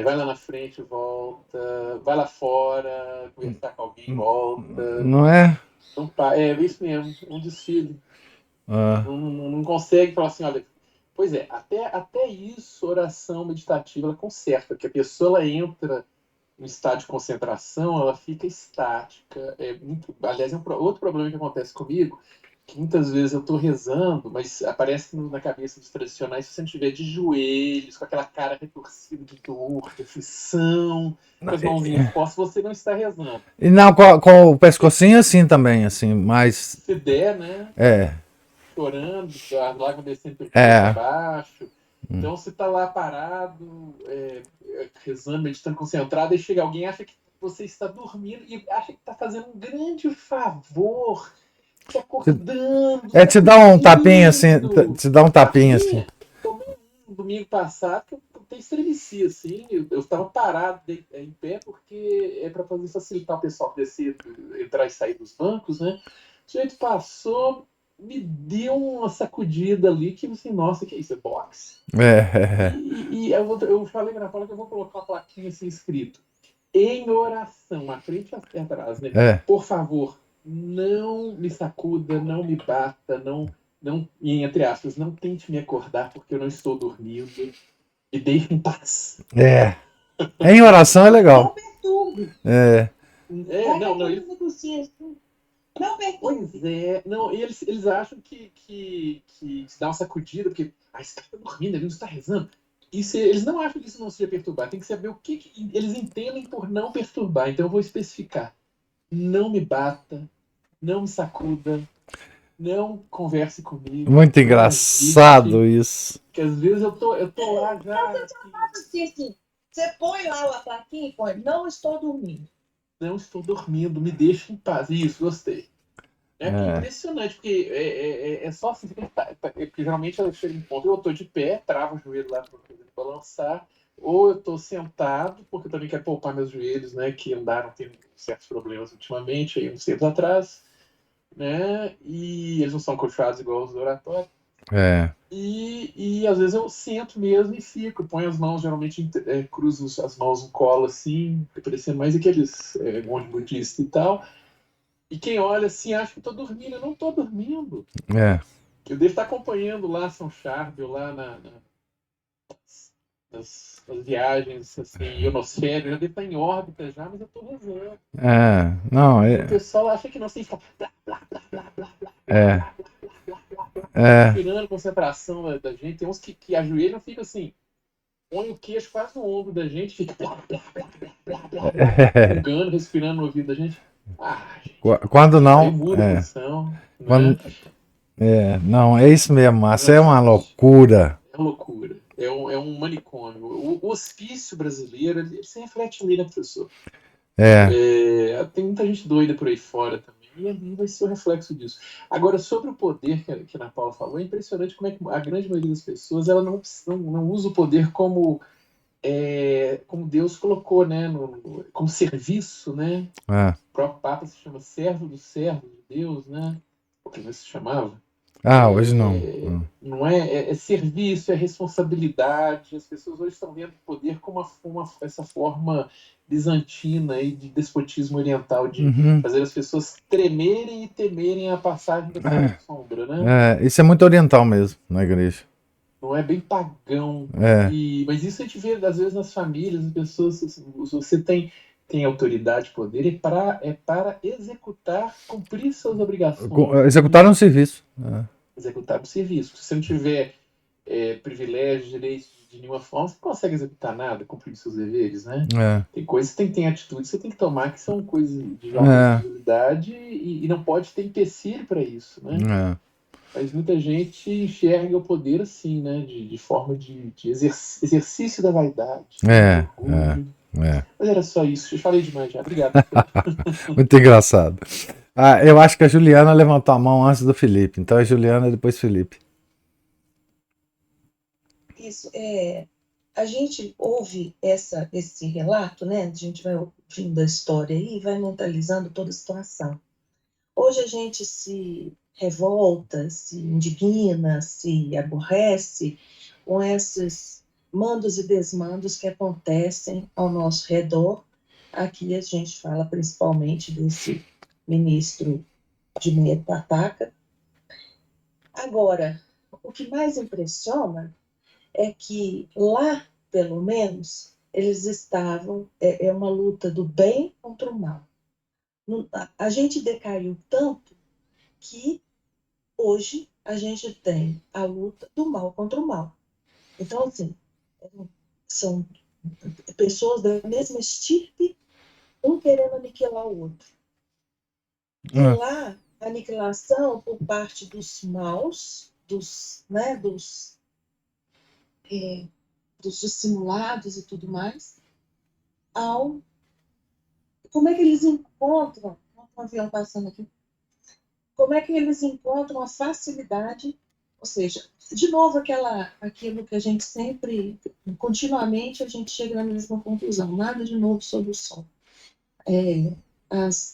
Vai lá na frente, volta. Vai lá fora, conversar com alguém, volta. Não é? Não, é isso mesmo, um desfile. Ah, Não consegue falar assim, olha. Pois é, até isso, oração meditativa, ela conserta, porque a pessoa ela entra no estado de concentração, ela fica estática. Aliás, outro problema que acontece comigo, que muitas vezes eu estou rezando, mas aparece na cabeça dos tradicionais, se você não estiver de joelhos, com aquela cara retorcida de dor, de aflição, com as mãozinhas postas, você não está rezando. e não, com o pescocinho assim também, assim, mas. Se der, né? É, Chorando, as lágrimas descendo pelo queixo para é. baixo. Então você está lá parado, rezando, meditando, concentrado, e chega alguém e acha que você está dormindo e acha que está fazendo um grande favor, te acordando, Te dá um tapinha assim, sacudindo. te dá um tapinha assim. Tapinha. Tomei um domingo passado que eu até estremeci, assim. Eu estava parado em pé porque é para facilitar o pessoal descer, entrar e sair dos bancos, né? O sujeito passou, me deu uma sacudida ali que assim, nossa, que é isso? É boxe? É, E eu falei na fala que eu vou colocar uma plaquinha assim escrito: em oração, à frente e atrás, né? é. Por favor, não me sacuda, não me bata, não, e entre aspas, não tente me acordar porque eu não estou dormindo. Me deixe em paz. É. Em oração é Não legal. perturbe. É. Vai Não, não, naquele negocinho. Não perturbe. pois é, não, e eles acham que se dá uma sacudida, porque esse cara tá dormindo, ele não está rezando. Eles não acham que isso não seja perturbar, tem que saber o que eles entendem por não perturbar. Então eu vou especificar: não me bata, não me sacuda, não converse comigo. Muito não engraçado agite, isso. porque às vezes eu tô lá já. Assim, você põe lá a plaquinha e põe, não estou dormindo. Não estou dormindo, me deixa em paz. Isso, gostei. É que é É, impressionante, porque é só assim, você tem que porque geralmente eu chego em ponto, eu estou de pé, travo o joelho lá para balançar, ou eu estou sentado, porque eu também quero poupar meus joelhos, né, que andaram tendo certos problemas ultimamente, aí uns tempos atrás, né, e eles não são colchoados igual os do oratório. é, E às vezes eu sento mesmo e fico, ponho as mãos, geralmente cruzo as mãos no colo assim, parecendo mais aqueles monge budista e tal. E quem olha assim acha que eu tô dormindo. Eu não tô dormindo. é, Eu devo estar acompanhando lá São Charbel, lá nas viagens, assim, ionosfera. Eu já devo estar em órbita já, mas eu tô rezando. não, E o pessoal acha que não, você fica é, é, tirando a concentração da gente. Tem uns que ajoelham e ficam assim, põe o queixo quase no ombro da gente, fica fungando, respirando no ouvido da gente. Ah, gente, quando aí não, muda a posição, né? quando, não, é isso mesmo, Márcio, é uma Gente, loucura. é loucura. É um manicômio. O hospício brasileiro, ele se reflete ali, né, professor? É, Tem muita gente doida por aí fora também. E ali vai ser o reflexo disso. Agora, sobre o poder que a Ana Paula falou, é impressionante como é que a grande maioria das pessoas ela não usa o poder como Deus colocou, né? Como serviço, né? é. O próprio Papa se chama servo do servo de Deus, né? O que se chamava. Hoje não. Não é serviço, é responsabilidade. As pessoas hoje estão vendo o poder como essa forma bizantina aí de despotismo oriental, de Uhum. fazer as pessoas tremerem e temerem a passagem dessa sombra, né? Isso é muito oriental mesmo, na igreja. Não é bem pagão. É, Mas isso a gente vê, às vezes, nas famílias, as pessoas, assim, você tem autoridade, poder, para executar, cumprir suas obrigações, executaram um serviço. executar o serviço. Se você não tiver privilégios, direitos de nenhuma forma, você não consegue executar nada, cumprir seus deveres, né? É, Tem coisas que tem atitudes que você tem que tomar que são coisas de alta é, responsabilidade e não pode ter empecilho para isso, né? é, Mas muita gente enxerga o poder assim, né? De forma de exercício da vaidade, né? é, Do orgulho. é. Mas era só isso. Eu falei demais já. Obrigado. Muito engraçado. Eu acho que a Juliana levantou a mão antes do Felipe. Então é Juliana e depois Felipe. Isso, a gente ouve esse relato, né? A gente vai ouvindo a história aí e vai mentalizando toda a situação. Hoje a gente se revolta, se indigna, se aborrece com esses mandos e desmandos que acontecem ao nosso redor. Aqui a gente fala principalmente desse ministro de Pataca. Agora, o que mais impressiona é que lá, pelo menos, eles estavam, é uma luta do bem contra o mal. A gente decaiu tanto que hoje a gente tem a luta do mal contra o mal. Então, assim, são pessoas da mesma estirpe, um querendo aniquilar o outro. E lá, a aniquilação por parte dos maus, dos dissimulados e tudo mais, como é que eles encontram, um avião passando aqui, como é que eles encontram a facilidade, ou seja, de novo aquilo que a gente sempre, continuamente a gente chega na mesma conclusão, nada de novo sob o sol.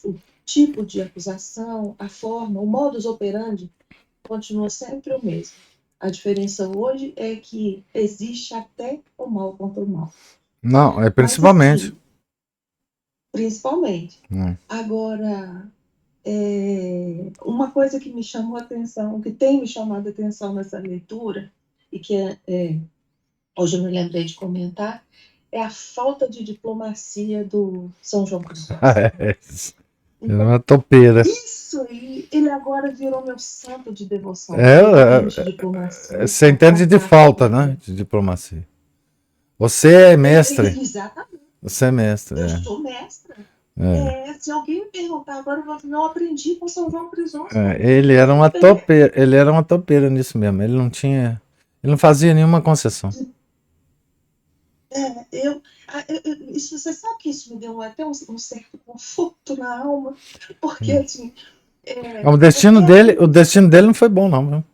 O tipo de acusação, a forma, o modus operandi continua sempre o mesmo. A diferença hoje é que existe até o mal contra o mal. Não, principalmente. Mas, assim, principalmente. Agora, uma coisa que me chamou a atenção, que tem me chamado a atenção nessa leitura, e que hoje eu me lembrei de comentar, é a falta de diplomacia do São João Crisóstomo. É uma topeira. Isso, ele agora virou meu santo de devoção. De diplomacia. Você entende de falta, né? De diplomacia. Você é mestre. Exatamente. Você é mestre. Eu sou mestra. Se alguém me perguntar agora, eu vou dizer, não aprendi com São João Crisóstomo. Ele era uma topeira nisso mesmo. Ele não fazia nenhuma concessão. Isso, você sabe que isso me deu até um certo conforto na alma, porque assim. O destino dele não foi bom, não, viu?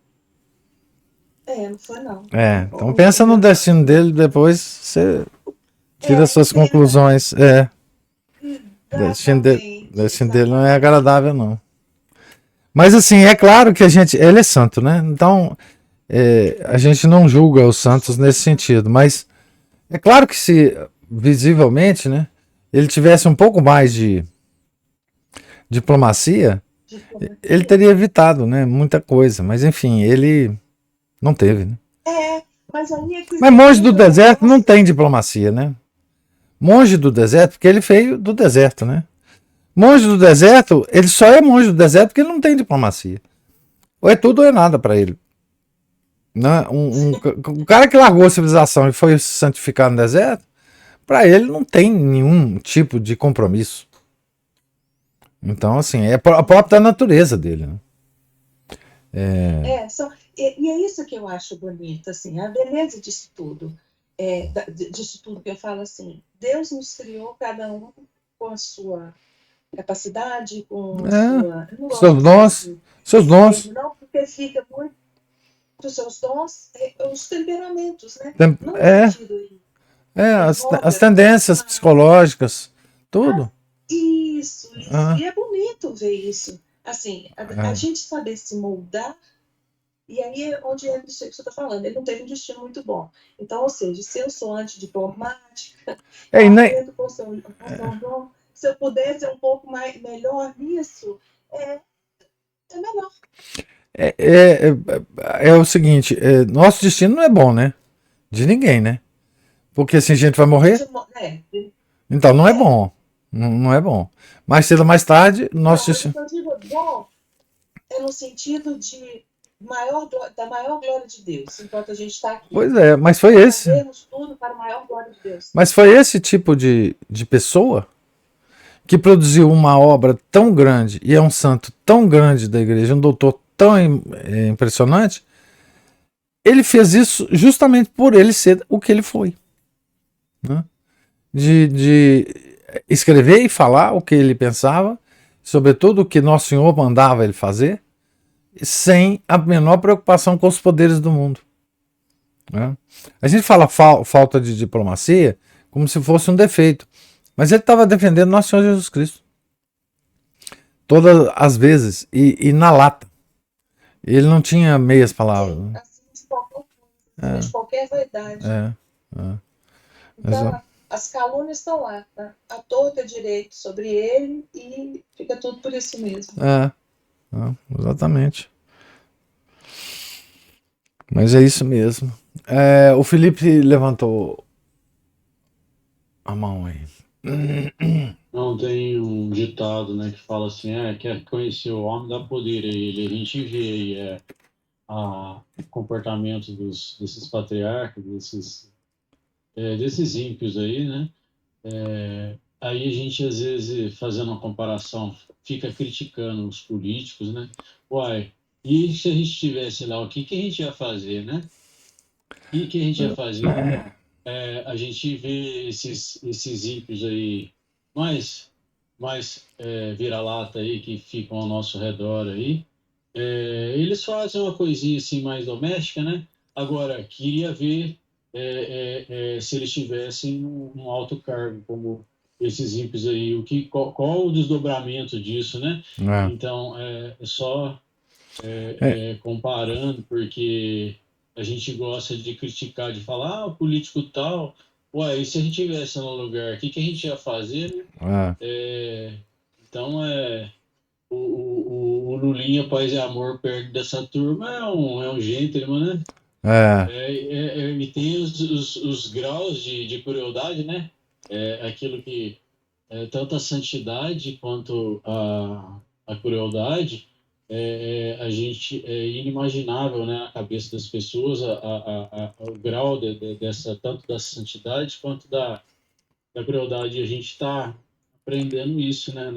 Não foi não. Então pensa no destino dele, depois você tira suas conclusões. O destino dele não é agradável, não. Mas assim, é claro que ele é santo, né? Então, a gente não julga os santos nesse sentido, mas é claro que se, visivelmente, né, ele tivesse um pouco mais de diplomacia, ele teria evitado, né, muita coisa, mas enfim, ele não teve, né? Mas monge do deserto não tem diplomacia, né? Monge do deserto, porque ele veio do deserto, né? Monge do deserto, ele só é monge do deserto porque ele não tem diplomacia. Ou é tudo ou é nada para ele. Né? Um cara que largou a civilização e foi se santificar no deserto, para ele não tem nenhum tipo de compromisso. Então, assim, é a própria natureza dele. Né? E é isso que eu acho bonito, assim, a beleza disso tudo. Disso tudo que eu falo assim, Deus nos criou cada um com a sua capacidade, com seus dons. Não, porque fica muito dos seus dons, os temperamentos, né? As tendências psicológicas, tudo. Isso. E é bonito ver isso. Assim, a gente saber se moldar, e aí é onde é isso que você está falando. Ele não teve um destino muito bom. Então, ou seja, se eu sou antidiplomática, se eu puder ser um pouco melhor nisso, é melhor. É o seguinte, nosso destino não é bom, né? De ninguém, né? Porque assim a gente vai morrer. Então não é bom. Não é bom. Mais cedo ou mais tarde, nosso destino. Eu digo bom é no sentido de da maior glória de Deus, enquanto a gente está aqui. Pois é, mas foi esse. Tudo para a maior glória de Deus. Mas foi esse tipo de pessoa que produziu uma obra tão grande e é um santo tão grande da igreja, um doutor tão impressionante. Ele fez isso justamente por ele ser o que ele foi. Né? De escrever e falar o que ele pensava, sobretudo o que Nosso Senhor mandava ele fazer, sem a menor preocupação com os poderes do mundo. Né? A gente fala falta de diplomacia como se fosse um defeito, mas ele estava defendendo Nosso Senhor Jesus Cristo. Todas as vezes, e na lata. Ele não tinha meias palavras. Né? De qualquer vaidade. Então, as calúnias estão lá, né? A torta direito sobre ele e fica tudo por isso mesmo. Exatamente. Mas é isso mesmo. O Felipe levantou a mão aí. Não, tem um ditado, né, que fala assim, quer conhecer o homem, dá poder a ele. A gente vê aí o comportamento desses patriarcas, desses ímpios aí, né? Aí a gente, às vezes, fazendo uma comparação, fica criticando os políticos, né? Uai, e se a gente estivesse lá, o que a gente ia fazer, né? O que a gente ia fazer? A gente vê esses ímpios aí, mais vira-lata aí, que ficam ao nosso redor aí, eles fazem uma coisinha assim mais doméstica, né? Agora, queria ver se eles tivessem um alto cargo, como esses ímpios aí, qual o desdobramento disso, né? Então, só comparando, porque a gente gosta de criticar, de falar, o político tal, ué, e se a gente estivesse no lugar, o que a gente ia fazer, né? Então, o Lulinha, Paz e Amor, perto dessa turma, é um gentleman, né? E tem os graus de crueldade, né? Aquilo que tanto a santidade quanto a crueldade, a gente é inimaginável, né, na cabeça das pessoas o grau tanto da santidade quanto da crueldade. A gente está aprendendo isso, né,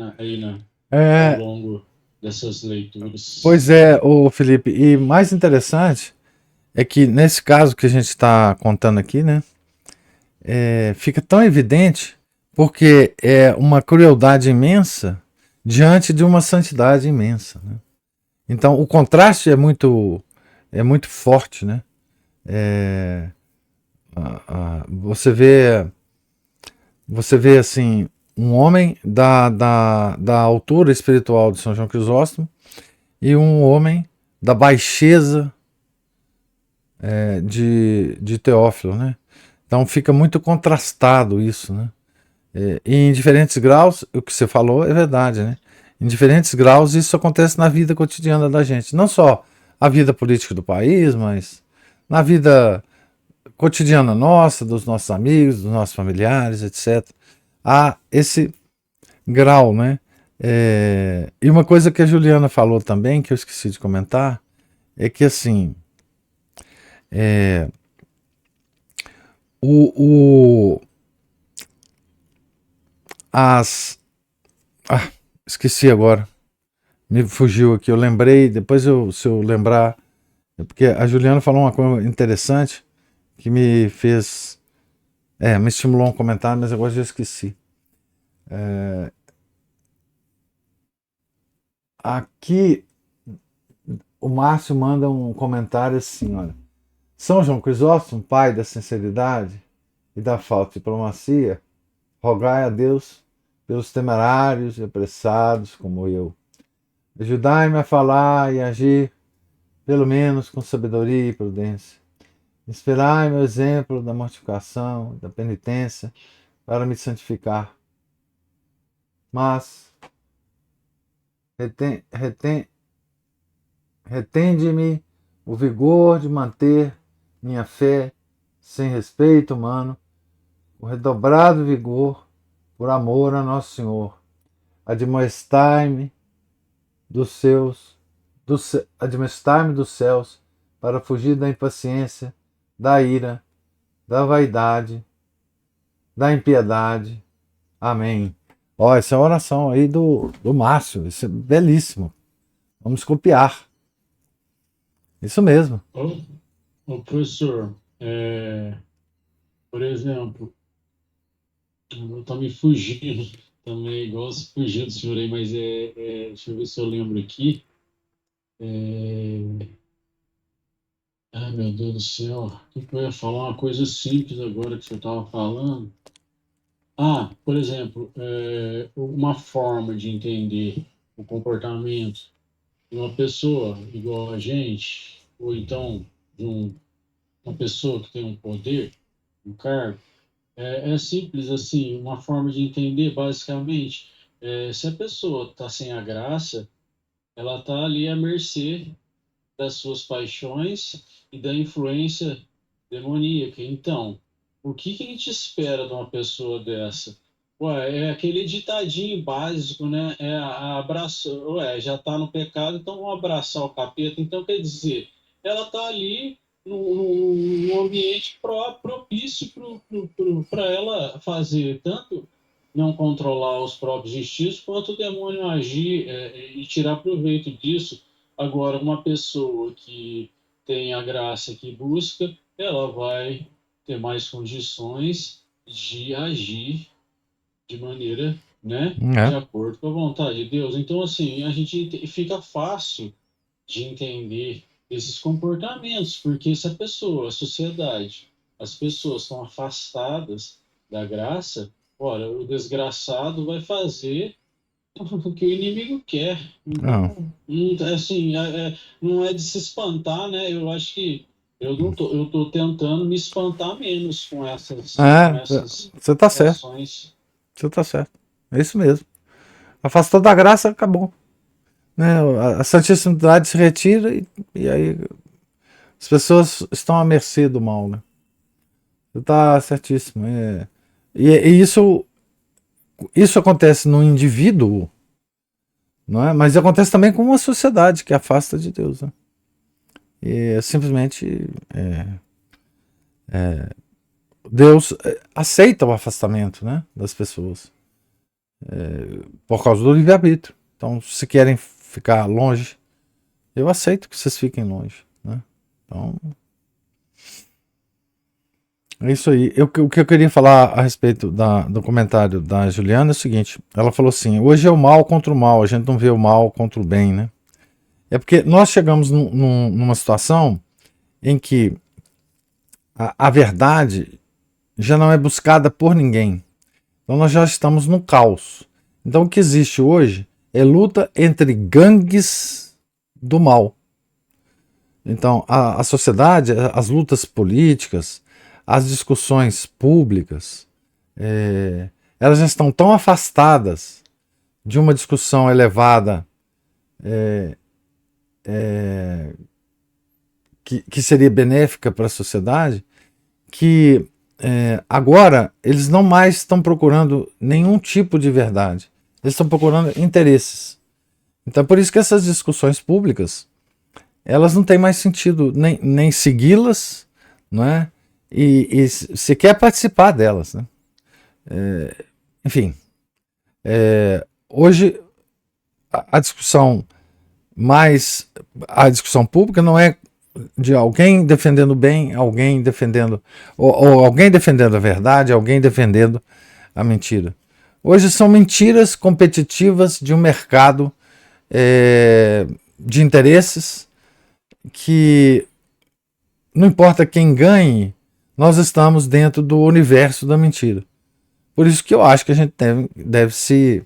ao longo dessas leituras. Pois é, o Felipe, e mais interessante é que nesse caso que a gente está contando aqui, né, fica tão evidente porque é uma crueldade imensa diante de uma santidade imensa, né? Então o contraste é muito forte, né? Você vê assim um homem da altura espiritual de São João Crisóstomo e um homem da baixeza de Teófilo, né? Então fica muito contrastado isso, né? E em diferentes graus, o que você falou é verdade, né? Em diferentes graus isso acontece na vida cotidiana da gente, não só a vida política do país, mas na vida cotidiana nossa, dos nossos amigos, dos nossos familiares, etc. Há esse grau, né? E uma coisa que a Juliana falou também, que eu esqueci de comentar, é que assim, esqueci agora, me fugiu aqui, eu lembrei, depois se eu lembrar, porque a Juliana falou uma coisa interessante que me fez, me estimulou um comentário, mas agora já esqueci. Aqui o Márcio manda um comentário assim, olha: São João Crisóstomo, pai da sinceridade e da falta de diplomacia, rogai a Deus pelos temerários e apressados como eu. Ajudai-me a falar e agir, pelo menos com sabedoria e prudência. Inspirai-me o exemplo da mortificação, da penitência, para me santificar. Mas retende-me o vigor de manter minha fé sem respeito humano, o redobrado vigor por amor a Nosso Senhor. Admoestai-me dos céus para fugir da impaciência, da ira, da vaidade, da impiedade. Amém. Ó, essa é a oração aí do Márcio, isso é belíssimo. Vamos copiar. Isso mesmo. Ô professor, por exemplo, tá me fugindo também, igual se fugiu do senhor aí, mas deixa eu ver se eu lembro aqui. Ai, meu Deus do céu, o que eu ia falar? Uma coisa simples agora que você estava falando. Por exemplo, uma forma de entender o comportamento de uma pessoa igual a gente, ou então de uma pessoa que tem um poder, um cargo, é simples assim, uma forma de entender basicamente, se a pessoa está sem a graça, ela está ali à mercê das suas paixões e da influência demoníaca. Então, o que a gente espera de uma pessoa dessa? Ué, é aquele ditadinho básico, né? Já está no pecado, então vamos abraçar o capeta. Então, quer dizer, ela está ali num ambiente propício para ela fazer tanto não controlar os próprios instintos, quanto o demônio agir e tirar proveito disso. Agora, uma pessoa que tem a graça que busca, ela vai ter mais condições de agir de maneira, né, de acordo com a vontade de Deus. Então, assim, a gente fica fácil de entender esses comportamentos, porque se a sociedade, as pessoas estão afastadas da graça, olha, o desgraçado vai fazer o que o inimigo quer. Então, assim, não é de se espantar, né? Eu acho que eu tô tentando me espantar menos com essas você tá certo. ações. Você tá certo. É isso mesmo. Afastou da graça, acabou. Né? A Santíssima Trindade se retira e aí as pessoas estão à mercê do mal, né? Você tá certíssimo. E isso acontece no indivíduo, não é? Mas acontece também com uma sociedade que afasta de Deus, né? E simplesmente Deus aceita o afastamento, né, das pessoas. por causa do livre-arbítrio. Então, se querem ficar longe, eu aceito que vocês fiquem longe, né? Então, é isso aí. O que eu queria falar a respeito do comentário da Juliana é o seguinte: ela falou assim, hoje é o mal contra o mal, a gente não vê o mal contra o bem, né? É porque nós chegamos numa situação em que a verdade já não é buscada por ninguém. Então nós já estamos no caos. Então o que existe hoje é luta entre gangues do mal. Então a sociedade, as lutas políticas, as discussões públicas, elas já estão tão afastadas de uma discussão elevada que seria benéfica para a sociedade, que agora eles não mais estão procurando nenhum tipo de verdade. Eles estão procurando interesses. Então, por isso que essas discussões públicas, elas não têm mais sentido nem segui-las, não é? E sequer participar delas, né? Enfim, hoje a discussão pública não é de alguém defendendo o bem, alguém defendendo ou alguém defendendo a verdade, alguém defendendo a mentira. Hoje são mentiras competitivas de um mercado de interesses que não importa quem ganhe, nós estamos dentro do universo da mentira. Por isso que eu acho que a gente deve se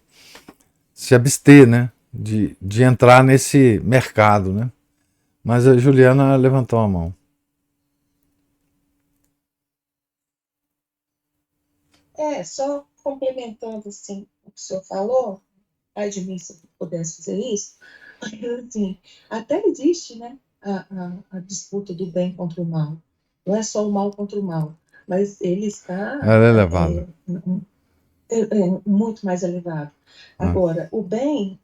abster, né, de entrar nesse mercado, né? Mas a Juliana levantou a mão. Só complementando assim, o que o senhor falou, ai de mim se eu pudesse fazer isso, assim, até existe, né, a disputa do bem contra o mal. Não é só o mal contra o mal, mas ele está Ela é elevada. Muito mais elevado. Agora, o bem,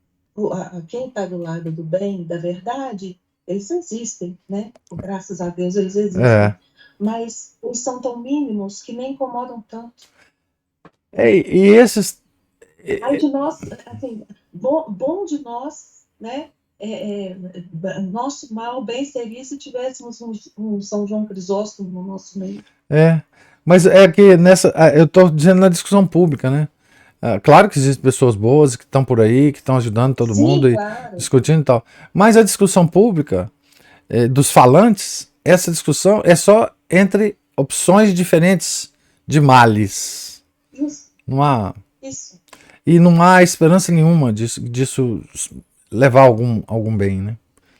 quem está do lado do bem, da verdade, eles existem, né? Graças a Deus eles existem. Mas eles são tão mínimos que nem incomodam tanto. E esses... Aí de nós, assim, bom de nós, né? Nosso mal bem seria se tivéssemos um São João Crisóstomo no nosso meio. Mas que eu estou dizendo na discussão pública, né? Claro que existem pessoas boas que estão por aí, que estão ajudando todo mundo claro. E discutindo e tal. Mas a discussão pública dos falantes, essa discussão é só entre opções diferentes de males. Isso. Não há... Isso. E não há esperança nenhuma disso levar algum bem, né?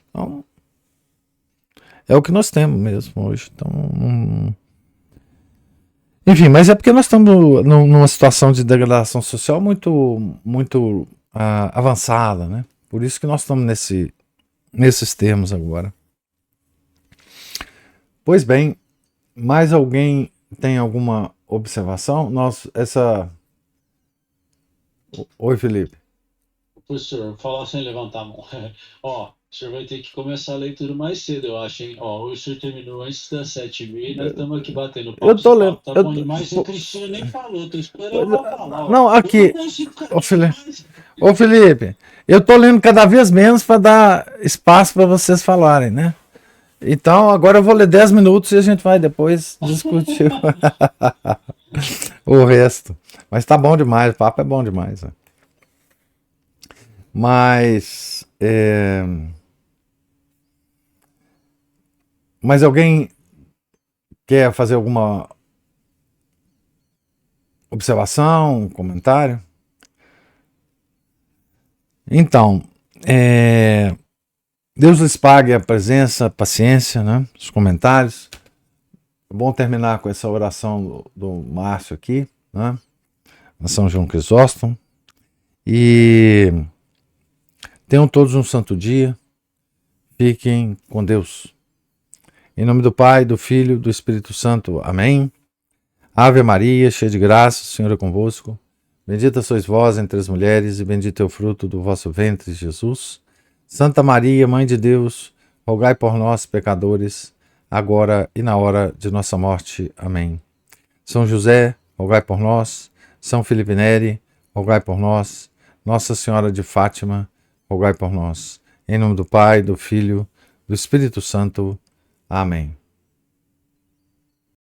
Então, é o que nós temos mesmo hoje. Então, enfim, mas é porque nós estamos numa situação de degradação social muito avançada, né? Por isso que nós estamos nesses termos agora. Pois bem, mais alguém tem alguma observação? Oi, Felipe. Professor, falar sem levantar a mão. Ó, o senhor vai ter que começar a leitura mais cedo, eu acho, hein? Ó, hoje o senhor terminou antes das 7h30, nós estamos aqui batendo papo. Eu tô lendo. Tá bom demais, o Cristiano nem falou, tô esperando ela falar. Ó. Não, aqui. Ô, Felipe, eu tô lendo cada vez menos para dar espaço para vocês falarem, né? Então, agora eu vou ler 10 minutos e a gente vai depois discutir o resto. Mas tá bom demais, o papo é bom demais. Né? Mas alguém quer fazer alguma observação, comentário? Então, Deus lhes pague a presença, a paciência, né? Os comentários. É bom terminar com essa oração do Márcio aqui, né? Na São João Crisóstomo. E tenham todos um santo dia. Fiquem com Deus. Em nome do Pai, do Filho e do Espírito Santo. Amém. Ave Maria, cheia de graça, o Senhor é convosco. Bendita sois vós entre as mulheres e bendito é o fruto do vosso ventre, Jesus. Santa Maria, Mãe de Deus, rogai por nós, pecadores, agora e na hora de nossa morte. Amém. São José, rogai por nós. São Felipe Neri, rogai por nós. Nossa Senhora de Fátima, rogai por nós. Em nome do Pai, do Filho, do Espírito Santo. Amém.